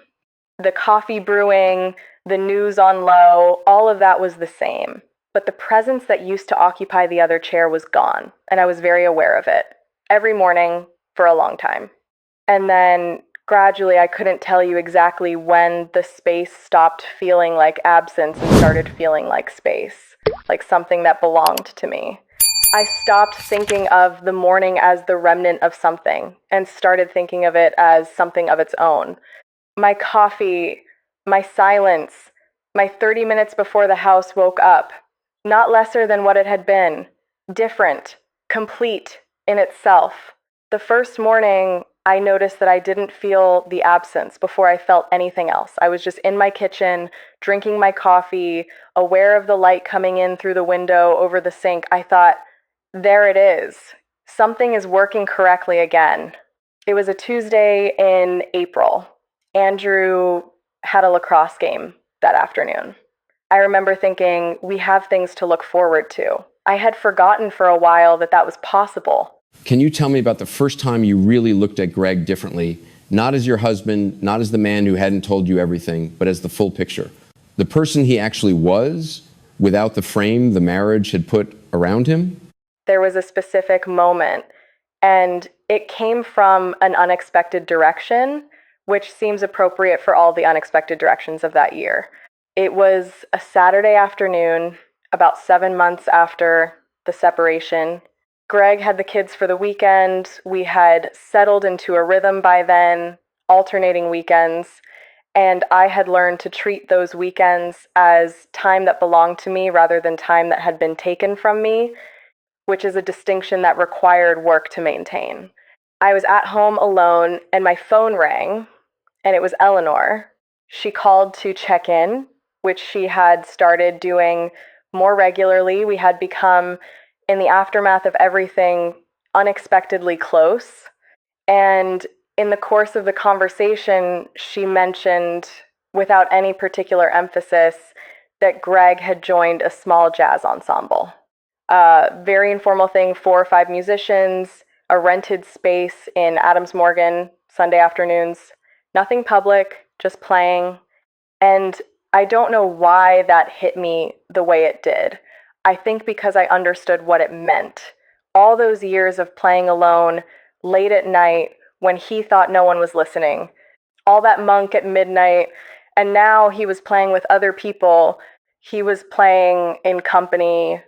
The coffee brewing, the news on low, all of that was the same. But the presence that used to occupy the other chair was gone, and I was very aware of it. Every morning for a long time. And then gradually, I couldn't tell you exactly when the space stopped feeling like absence and started feeling like space, like something that belonged to me. I stopped thinking of the morning as the remnant of something and started thinking of it as something of its own. My coffee, my silence, my 30 minutes before the house woke up, not lesser than what it had been, different, complete in itself. The first morning, I noticed that I didn't feel the absence before I felt anything else. I was just in my kitchen, drinking my coffee, aware of the light coming in through the window over the sink. I thought, there it is. Something is working correctly again. It was a Tuesday in April. Andrew had a lacrosse game that afternoon. I remember thinking, we have things to look forward to. I had forgotten for a while that that was possible. Can you tell me about the first time you really looked at Greg differently, not as your husband, not as the man who hadn't told you everything, but as the full picture? The person he actually was, without the frame the marriage had put around him? There was a specific moment, and it came from an unexpected direction, which seems appropriate for all the unexpected directions of that year. It was a Saturday afternoon, about 7 months after the separation. Greg had the kids for the weekend. We had settled into a rhythm by then, alternating weekends, and I had learned to treat those weekends as time that belonged to me rather than time that had been taken from me, which is a distinction that required work to maintain. I was at home alone, and my phone rang, and it was Eleanor. She called to check in, which she had started doing more regularly. We had become, in the aftermath of everything, unexpectedly close. And in the course of the conversation, she mentioned, without any particular emphasis, that Greg had joined a small jazz ensemble. Very informal thing, 4 or 5 musicians, a rented space in Adams Morgan, Sunday afternoons. Nothing public, just playing. And I don't know why that hit me the way it did. I think because I understood what it meant. All those years of playing alone, late at night, when he thought no one was listening, all that monk at midnight, and now he was playing with other people. He was playing in company.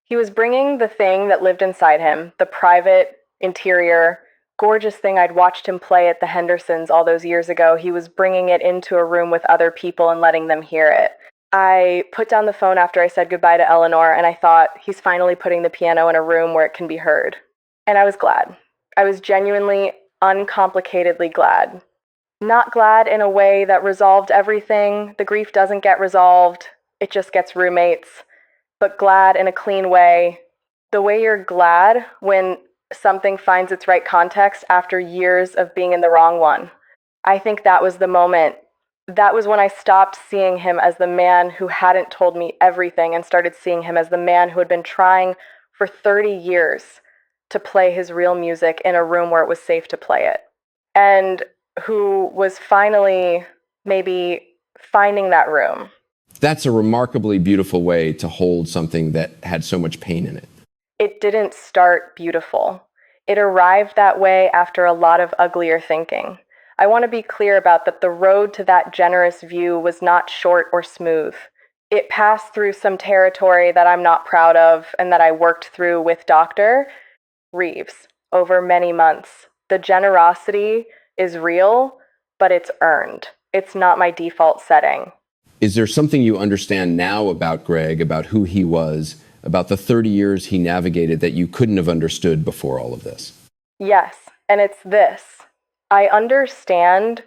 He was bringing the thing that lived inside him, the private, interior, gorgeous thing I'd watched him play at the Hendersons all those years ago. He was bringing it into a room with other people and letting them hear it. I put down the phone after I said goodbye to Eleanor, and I thought, he's finally putting the piano in a room where it can be heard. And I was glad. I was genuinely, uncomplicatedly glad. Not glad in a way that resolved everything. The grief doesn't get resolved. It just gets roommates. But glad in a clean way. The way you're glad when something finds its right context after years of being in the wrong one. I think that was the moment. That was when I stopped seeing him as the man who hadn't told me everything and started seeing him as the man who had been trying for 30 years to play his real music in a room where it was safe to play it. And who was finally maybe finding that room. That's a remarkably beautiful way to hold something that had so much pain in it. It didn't start beautiful. It arrived that way after a lot of uglier thinking. I want to be clear about that the road to that generous view was not short or smooth. It passed through some territory that I'm not proud of and that I worked through with Dr. Reeves over many months. The generosity is real, but it's earned. It's not my default setting. Is there something you understand now about Greg, about who he was, about the 30 years he navigated that you couldn't have understood before all of this? Yes, and it's this. I understand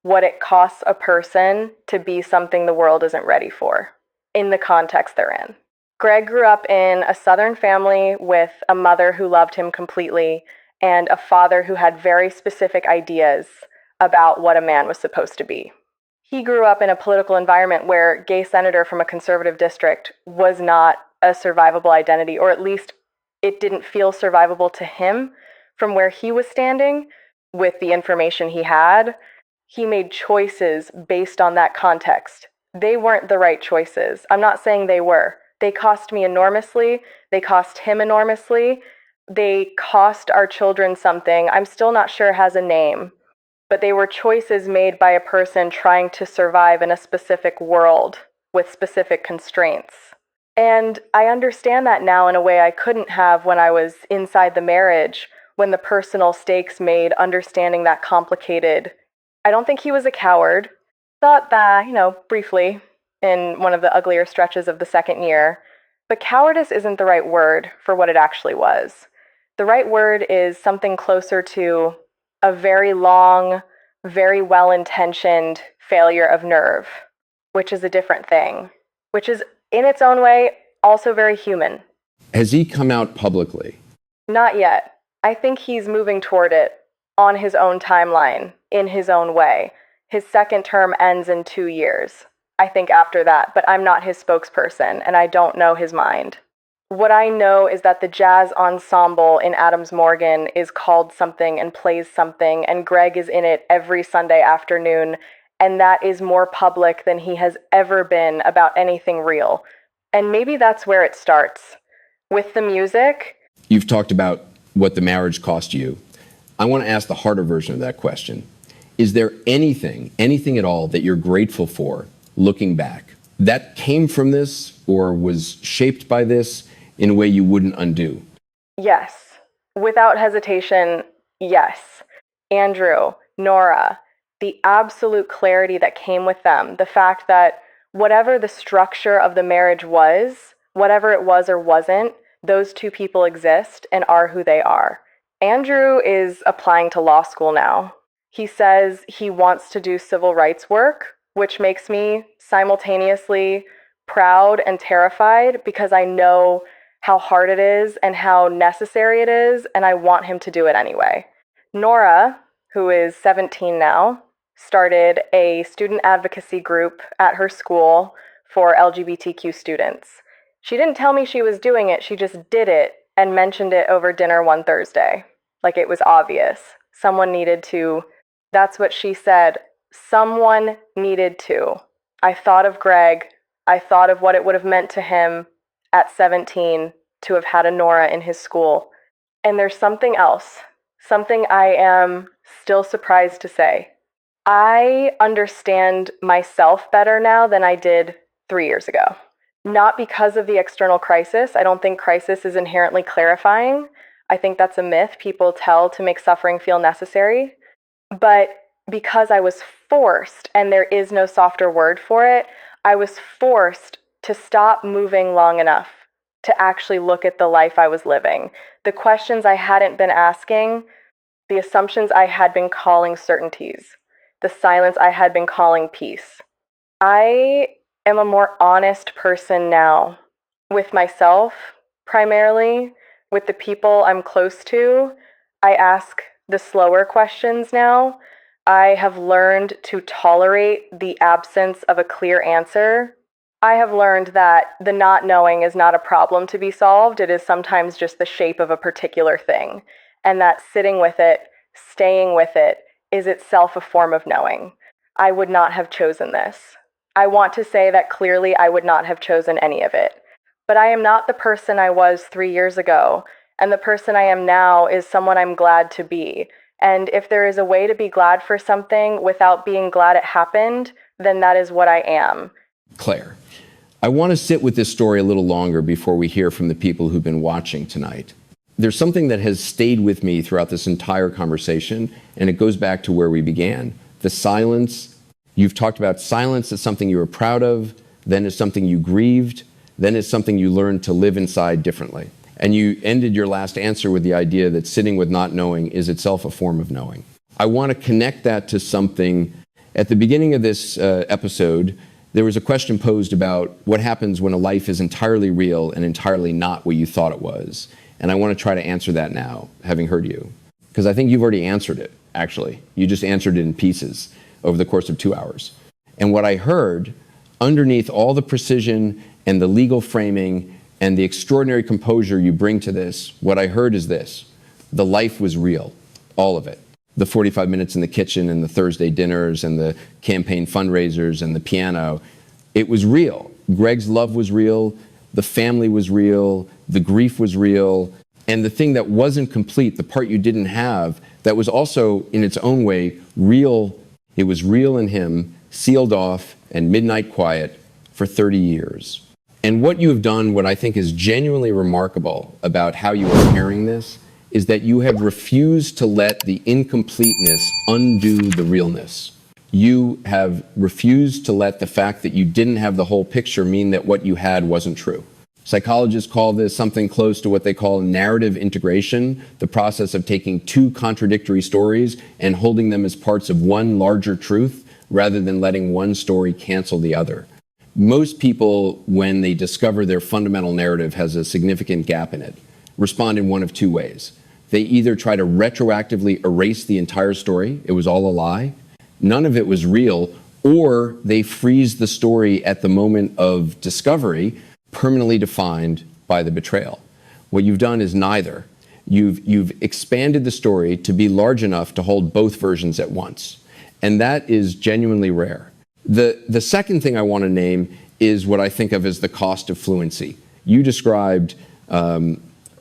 what it costs a person to be something the world isn't ready for, in the context they're in. Greg grew up in a Southern family with a mother who loved him completely and a father who had very specific ideas about what a man was supposed to be. He grew up in a political environment where gay senator from a conservative district was not a survivable identity, or at least it didn't feel survivable to him from where he was standing with the information he had. He made choices based on that context. They weren't the right choices. I'm not saying they were. They cost me enormously. They cost him enormously. They cost our children something I'm still not sure has a name. But they were choices made by a person trying to survive in a specific world with specific constraints. And I understand that now in a way I couldn't have when I was inside the marriage, when the personal stakes made understanding that complicated. I don't think he was a coward. Thought that, briefly in one of the uglier stretches of the second year. But cowardice isn't the right word for what it actually was. The right word is something closer to a very long, very well-intentioned failure of nerve, which is a different thing, which is in its own way also very human. Has he come out publicly? Not yet. I think he's moving toward it on his own timeline, in his own way. His second term ends in 2 years, I think, after that, but I'm not his spokesperson, and I don't know his mind. What I know is that the jazz ensemble in Adams Morgan is called something and plays something, and Greg is in it every Sunday afternoon, and that is more public than he has ever been about anything real. And maybe that's where it starts. With the music. You've talked about what the marriage cost you. I want to ask the harder version of that question. Is there anything at all that you're grateful for, looking back, that came from this or was shaped by this in a way you wouldn't undo? Yes. Without hesitation, yes. Andrew, Nora, the absolute clarity that came with them, the fact that whatever the structure of the marriage was, whatever it was or wasn't, those two people exist and are who they are. Andrew is applying to law school now. He says he wants to do civil rights work, which makes me simultaneously proud and terrified because I know how hard it is and how necessary it is, and I want him to do it anyway. Nora, who is 17 now, started a student advocacy group at her school for LGBTQ students. She didn't tell me she was doing it, she just did it and mentioned it over dinner one Thursday. Like it was obvious. Someone needed to, that's what she said, Someone needed to. I thought of Greg. I thought of what it would have meant to him at 17 to have had a Nora in his school. And there's something else, something I am still surprised to say. I understand myself better now than I did 3 years ago. Not because of the external crisis. I don't think crisis is inherently clarifying. I think that's a myth people tell to make suffering feel necessary. But because I was forced, and there is no softer word for it, I was forced to stop moving long enough to actually look at the life I was living. The questions I hadn't been asking, the assumptions I had been calling certainties, the silence I had been calling peace. I am a more honest person now, with myself primarily, with the people I'm close to. I ask the slower questions now. I have learned to tolerate the absence of a clear answer. I have learned that the not knowing is not a problem to be solved. It is sometimes just the shape of a particular thing. And that sitting with it, staying with it, is itself a form of knowing. I would not have chosen this. I want to say that clearly I would not have chosen any of it. But I am not the person I was 3 years ago. And the person I am now is someone I'm glad to be. And if there is a way to be glad for something without being glad it happened, then that is what I am. Claire, I want to sit with this story a little longer before we hear from the people who've been watching tonight. There's something that has stayed with me throughout this entire conversation, and it goes back to where we began. The silence. You've talked about silence as something you were proud of, then as something you grieved, then as something you learned to live inside differently. And you ended your last answer with the idea that sitting with not knowing is itself a form of knowing. I want to connect that to something. At the beginning of this episode, there was a question posed about what happens when a life is entirely real and entirely not what you thought it was. And I want to try to answer that now, having heard you. Because I think you've already answered it, actually. You just answered it in pieces over the course of 2 hours. And what I heard, underneath all the precision and the legal framing and the extraordinary composure you bring to this, what I heard is this: the life was real, all of it. The 45 minutes in the kitchen and the Thursday dinners and the campaign fundraisers and the piano, it was real. Greg's love was real, the family was real, the grief was real, and the thing that wasn't complete, the part you didn't have, that was also in its own way real, it was real in him, sealed off and midnight quiet for 30 years. And what you have done, what I think is genuinely remarkable about how you are carrying this, is that you have refused to let the incompleteness undo the realness. You have refused to let the fact that you didn't have the whole picture mean that what you had wasn't true. Psychologists call this something close to what they call narrative integration, the process of taking two contradictory stories and holding them as parts of one larger truth, rather than letting one story cancel the other. Most people, when they discover their fundamental narrative has a significant gap in it, respond in one of two ways. They either try to retroactively erase the entire story, it was all a lie, none of it was real, or they freeze the story at the moment of discovery, permanently defined by the betrayal. What you've done is neither. You've expanded the story to be large enough to hold both versions at once. And that is genuinely rare. The second thing I want to name is what I think of as the cost of fluency. You described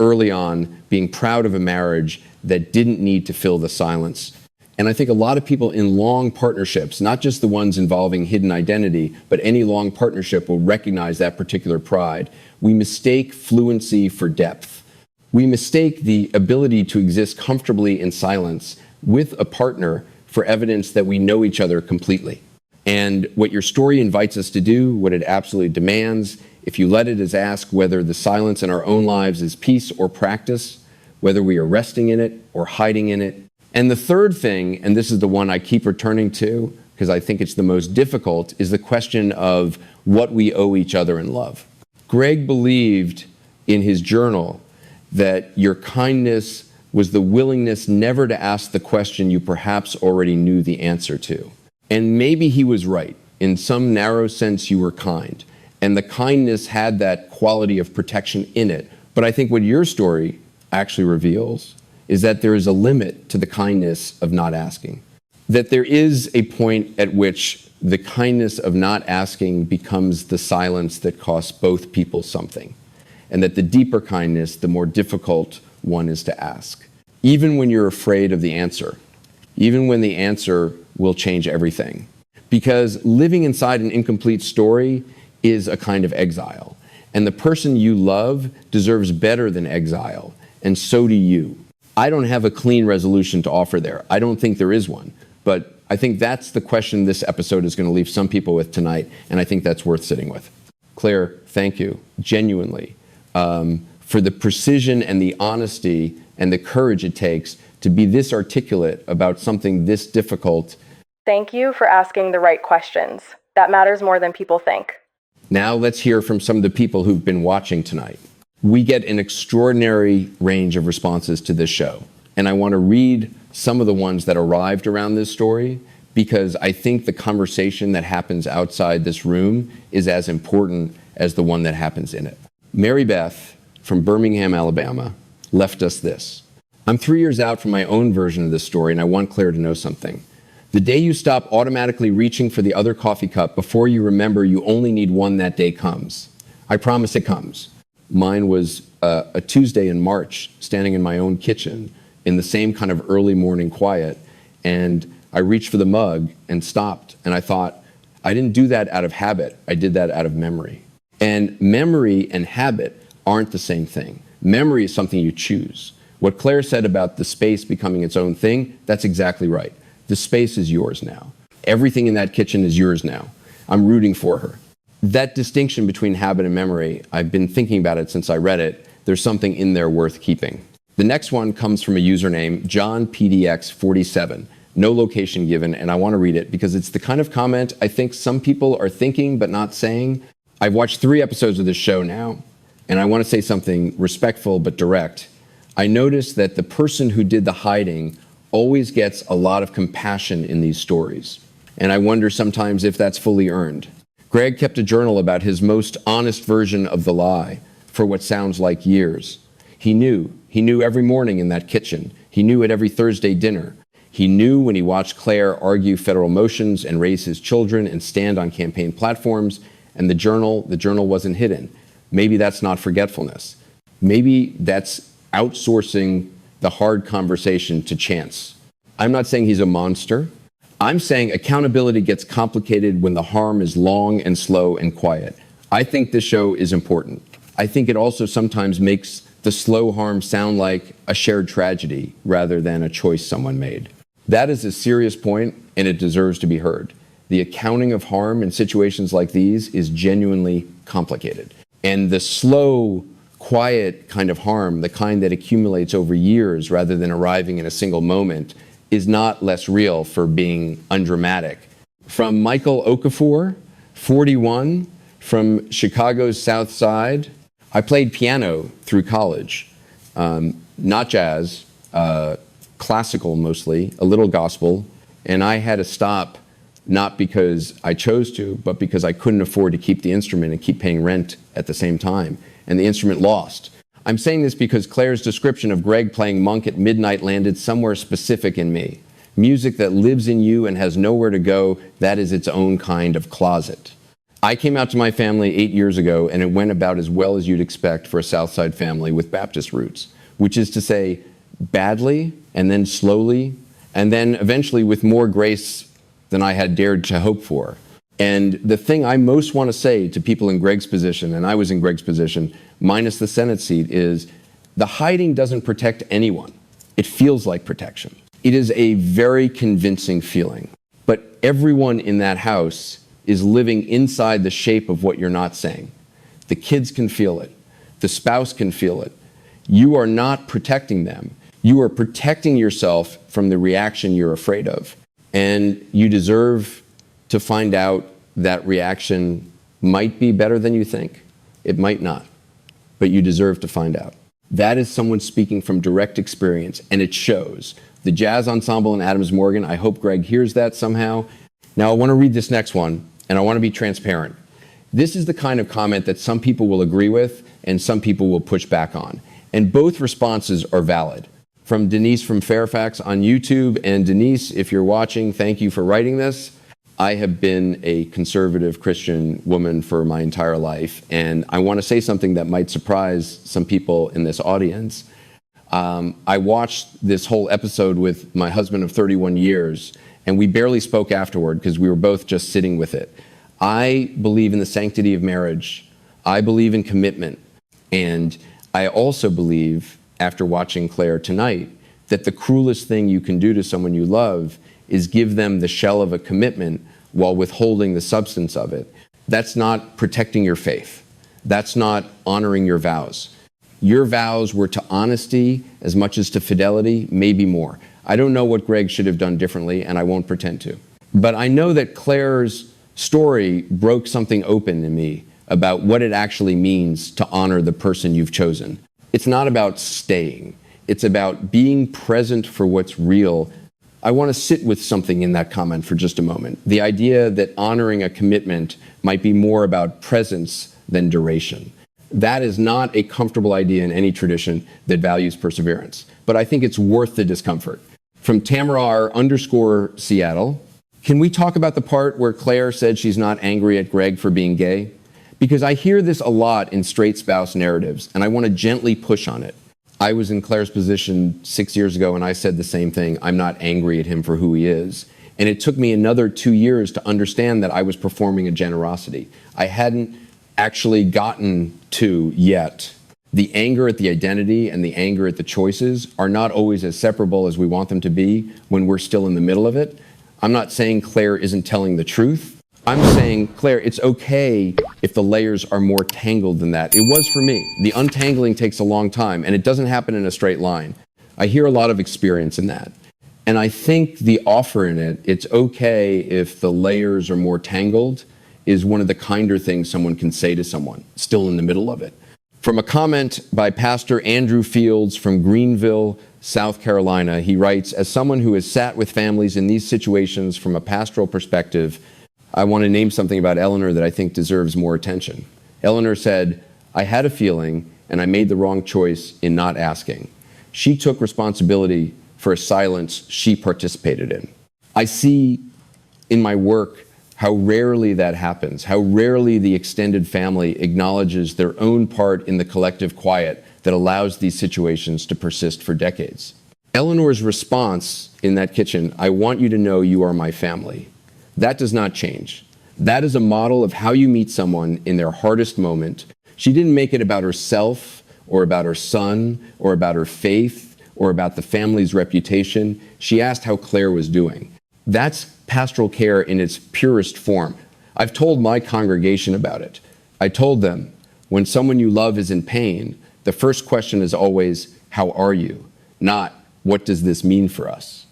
early on being proud of a marriage that didn't need to fill the silence. And I think a lot of people in long partnerships, not just the ones involving hidden identity, but any long partnership will recognize that particular pride. We mistake fluency for depth. We mistake the ability to exist comfortably in silence with a partner for evidence that we know each other completely. And what your story invites us to do, what it absolutely demands, if you let it, is ask whether the silence in our own lives is peace or practice, whether we are resting in it or hiding in it. And the third thing, and this is the one I keep returning to because I think it's the most difficult, is the question of what we owe each other in love. Greg believed in his journal that your kindness was the willingness never to ask the question you perhaps already knew the answer to. And maybe he was right. In some narrow sense, you were kind. And the kindness had that quality of protection in it. But I think what your story actually reveals is that there is a limit to the kindness of not asking. that there is a point at which the kindness of not asking becomes the silence that costs both people something, and that the deeper kindness, the more difficult one is to ask. Even when you're afraid of the answer, even when the answer will change everything. Because living inside an incomplete story is a kind of exile, and the person you love deserves better than exile, and so do you. I don't have a clean resolution to offer there. I don't think there is one, but I think that's the question this episode is going to leave some people with tonight, and I think that's worth sitting with. Claire, thank you, genuinely, for the precision and the honesty and the courage it takes to be this articulate about something this difficult. Thank you for asking the right questions. That matters more than people think. Now let's hear from some of the people who've been watching tonight. We get an extraordinary range of responses to this show, and I want to read some of the ones that arrived around this story, because I think the conversation that happens outside this room is as important as the one that happens in it. Mary Beth from Birmingham, Alabama, left us this. I'm 3 years out from my own version of this story, and I want Claire to know something. The day you stop automatically reaching for the other coffee cup before you remember you only need one that day comes. I promise it comes. Mine was a Tuesday in March, standing in my own kitchen in the same kind of early morning quiet, and I reached for the mug and stopped, and I thought, I didn't do that out of habit, I did that out of memory. And memory and habit aren't the same thing. Memory is something you choose. What Claire said about the space becoming its own thing, that's exactly right. The space is yours now. Everything in that kitchen is yours now. I'm rooting for her. That distinction between habit and memory, I've been thinking about it since I read it. There's something in there worth keeping. The next one comes from a username, JohnPDX47. No location given, and I want to read it because it's the kind of comment I think some people are thinking but not saying. I've watched 3 episodes of this show now, and I want to say something respectful but direct. I noticed that the person who did the hiding always gets a lot of compassion in these stories, and I wonder sometimes if that's fully earned. Greg kept a journal about his most honest version of the lie for what sounds like years. He knew every morning in that kitchen. He knew at every Thursday dinner. He knew when he watched Claire argue federal motions and raise his children and stand on campaign platforms, and the journal wasn't hidden. Maybe that's not forgetfulness. Maybe that's outsourcing the hard conversation to chance. I'm not saying he's a monster. I'm saying accountability gets complicated when the harm is long and slow and quiet. I think this show is important. I think it also sometimes makes the slow harm sound like a shared tragedy rather than a choice someone made. That is a serious point, and it deserves to be heard. The accounting of harm in situations like these is genuinely complicated. And the slow, quiet kind of harm, the kind that accumulates over years rather than arriving in a single moment, is not less real for being undramatic. From Michael Okafor, 41, from Chicago's South Side. I played piano through college, not jazz, classical mostly, a little gospel, and I had to stop not because I chose to, but because I couldn't afford to keep the instrument and keep paying rent at the same time, and the instrument lost. I'm saying this because Claire's description of Greg playing Monk at midnight landed somewhere specific in me. Music that lives in you and has nowhere to go, that is its own kind of closet. I came out to my family 8 years ago, and it went about as well as you'd expect for a Southside family with Baptist roots, which is to say, badly, and then slowly, and then eventually with more grace than I had dared to hope for. And the thing I most want to say to people in Greg's position, and I was in Greg's position, minus the Senate seat, is the hiding doesn't protect anyone. It feels like protection. It is a very convincing feeling. But everyone in that house is living inside the shape of what you're not saying. The kids can feel it. The spouse can feel it. You are not protecting them. You are protecting yourself from the reaction you're afraid of. And you deserve to find out that reaction might be better than you think. It might not, but you deserve to find out. That is someone speaking from direct experience, and it shows. The Jazz Ensemble in Adams Morgan, I hope Greg hears that somehow. Now I want to read this next one, and I want to be transparent. This is the kind of comment that some people will agree with and some people will push back on. And both responses are valid. from Denise from Fairfax on YouTube. And Denise, if you're watching, thank you for writing this. I have been a conservative Christian woman for my entire life, and I want to say something that might surprise some people in this audience. I watched this whole episode with my husband of 31 years, and we barely spoke afterward because we were both just sitting with it. I believe in the sanctity of marriage. I believe in commitment. And I also believe, after watching Claire tonight, that the cruelest thing you can do to someone you love is give them the shell of a commitment while withholding the substance of it. That's not protecting your faith. That's not honoring your vows. Your vows were to honesty as much as to fidelity, maybe more. I don't know what Greg should have done differently, and I won't pretend to. But I know that Claire's story broke something open in me about what it actually means to honor the person you've chosen. It's not about staying. It's about being present for what's real. I want to sit with something in that comment for just a moment. The idea that honoring a commitment might be more about presence than duration. That is not a comfortable idea in any tradition that values perseverance. But I think it's worth the discomfort. From Tamarar_Seattle, can we talk about the part where Claire said she's not angry at Greg for being gay? Because I hear this a lot in straight spouse narratives, and I want to gently push on it. I was in Claire's position 6 years ago, and I said the same thing. I'm not angry at him for who he is. And it took me another 2 years to understand that I was performing a generosity. I hadn't actually gotten to yet. The anger at the identity and the anger at the choices are not always as separable as we want them to be when we're still in the middle of it. I'm not saying Claire isn't telling the truth. I'm saying, Claire, it's okay if the layers are more tangled than that. It was for me. The untangling takes a long time, and it doesn't happen in a straight line. I hear a lot of experience in that. And I think the offer in it, it's okay if the layers are more tangled, is one of the kinder things someone can say to someone still in the middle of it. From a comment by Pastor Andrew Fields from Greenville, South Carolina, he writes, as someone who has sat with families in these situations from a pastoral perspective, I want to name something about Eleanor that I think deserves more attention. Eleanor said, I had a feeling and I made the wrong choice in not asking. She took responsibility for a silence she participated in. I see in my work how rarely that happens, how rarely the extended family acknowledges their own part in the collective quiet that allows these situations to persist for decades. Eleanor's response in that kitchen, I want you to know you are my family. That does not change. That is a model of how you meet someone in their hardest moment. She didn't make it about herself or about her son or about her faith or about the family's reputation. She asked how Claire was doing. That's pastoral care in its purest form. I've told my congregation about it. I told them, when someone you love is in pain, the first question is always, how are you? Not, what does this mean for us?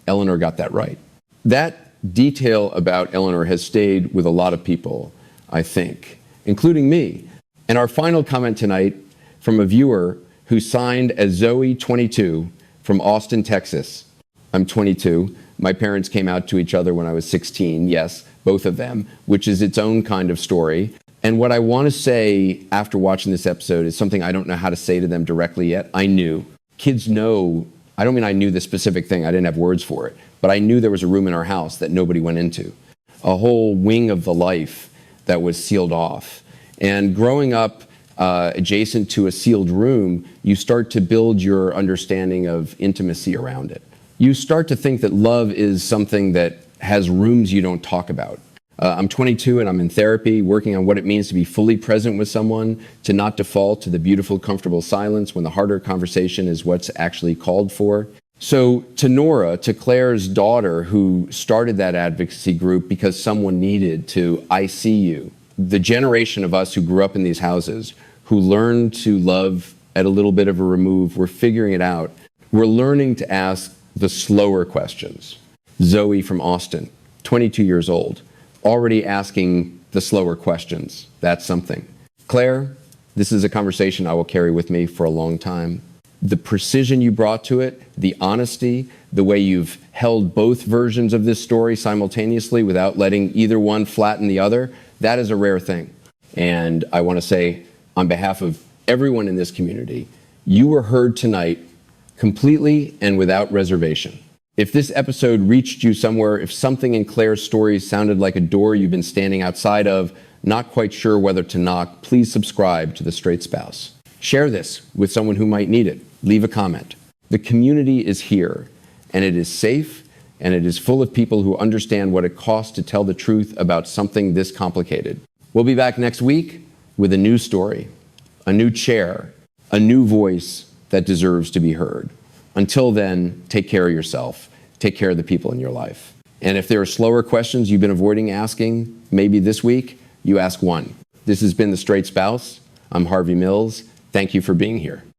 Eleanor got that right. That detail about Eleanor has stayed with a lot of people, I think, including me. And our final comment tonight from a viewer who signed as Zoe 22 from Austin, Texas. I'm 22. My parents came out to each other when I was 16, yes, both of them, which is its own kind of story. And what I want to say after watching this episode is something I don't know how to say to them directly yet. I knew. Kids know, I don't mean I knew the specific thing, I didn't have words for it, but I knew there was a room in our house that nobody went into, a whole wing of the life that was sealed off. And growing up adjacent to a sealed room, you start to build your understanding of intimacy around it. You start to think that love is something that has rooms you don't talk about. I'm 22 and I'm in therapy, working on what it means to be fully present with someone, to not default to the beautiful, comfortable silence when the harder conversation is what's actually called for. So to Nora, to Claire's daughter, who started that advocacy group because someone needed to, I see you. The generation of us who grew up in these houses, who learned to love at a little bit of a remove, we're figuring it out. We're learning to ask the slower questions. Zoe from Austin, 22 years old, already asking the slower questions. That's something. Claire, this is a conversation I will carry with me for a long time. The precision you brought to it, the honesty, the way you've held both versions of this story simultaneously without letting either one flatten the other, that is a rare thing. And I want to say, on behalf of everyone in this community, you were heard tonight completely and without reservation. If this episode reached you somewhere, if something in Claire's story sounded like a door you've been standing outside of, not quite sure whether to knock, please subscribe to The Straight Spouse. Share this with someone who might need it. Leave a comment. The community is here, and it is safe, and it is full of people who understand what it costs to tell the truth about something this complicated. We'll be back next week with a new story, a new chair, a new voice that deserves to be heard. Until then, take care of yourself. Take care of the people in your life. And if there are slower questions you've been avoiding asking, maybe this week, you ask one. This has been The Straight Spouse. I'm Harvey Mills. Thank you for being here.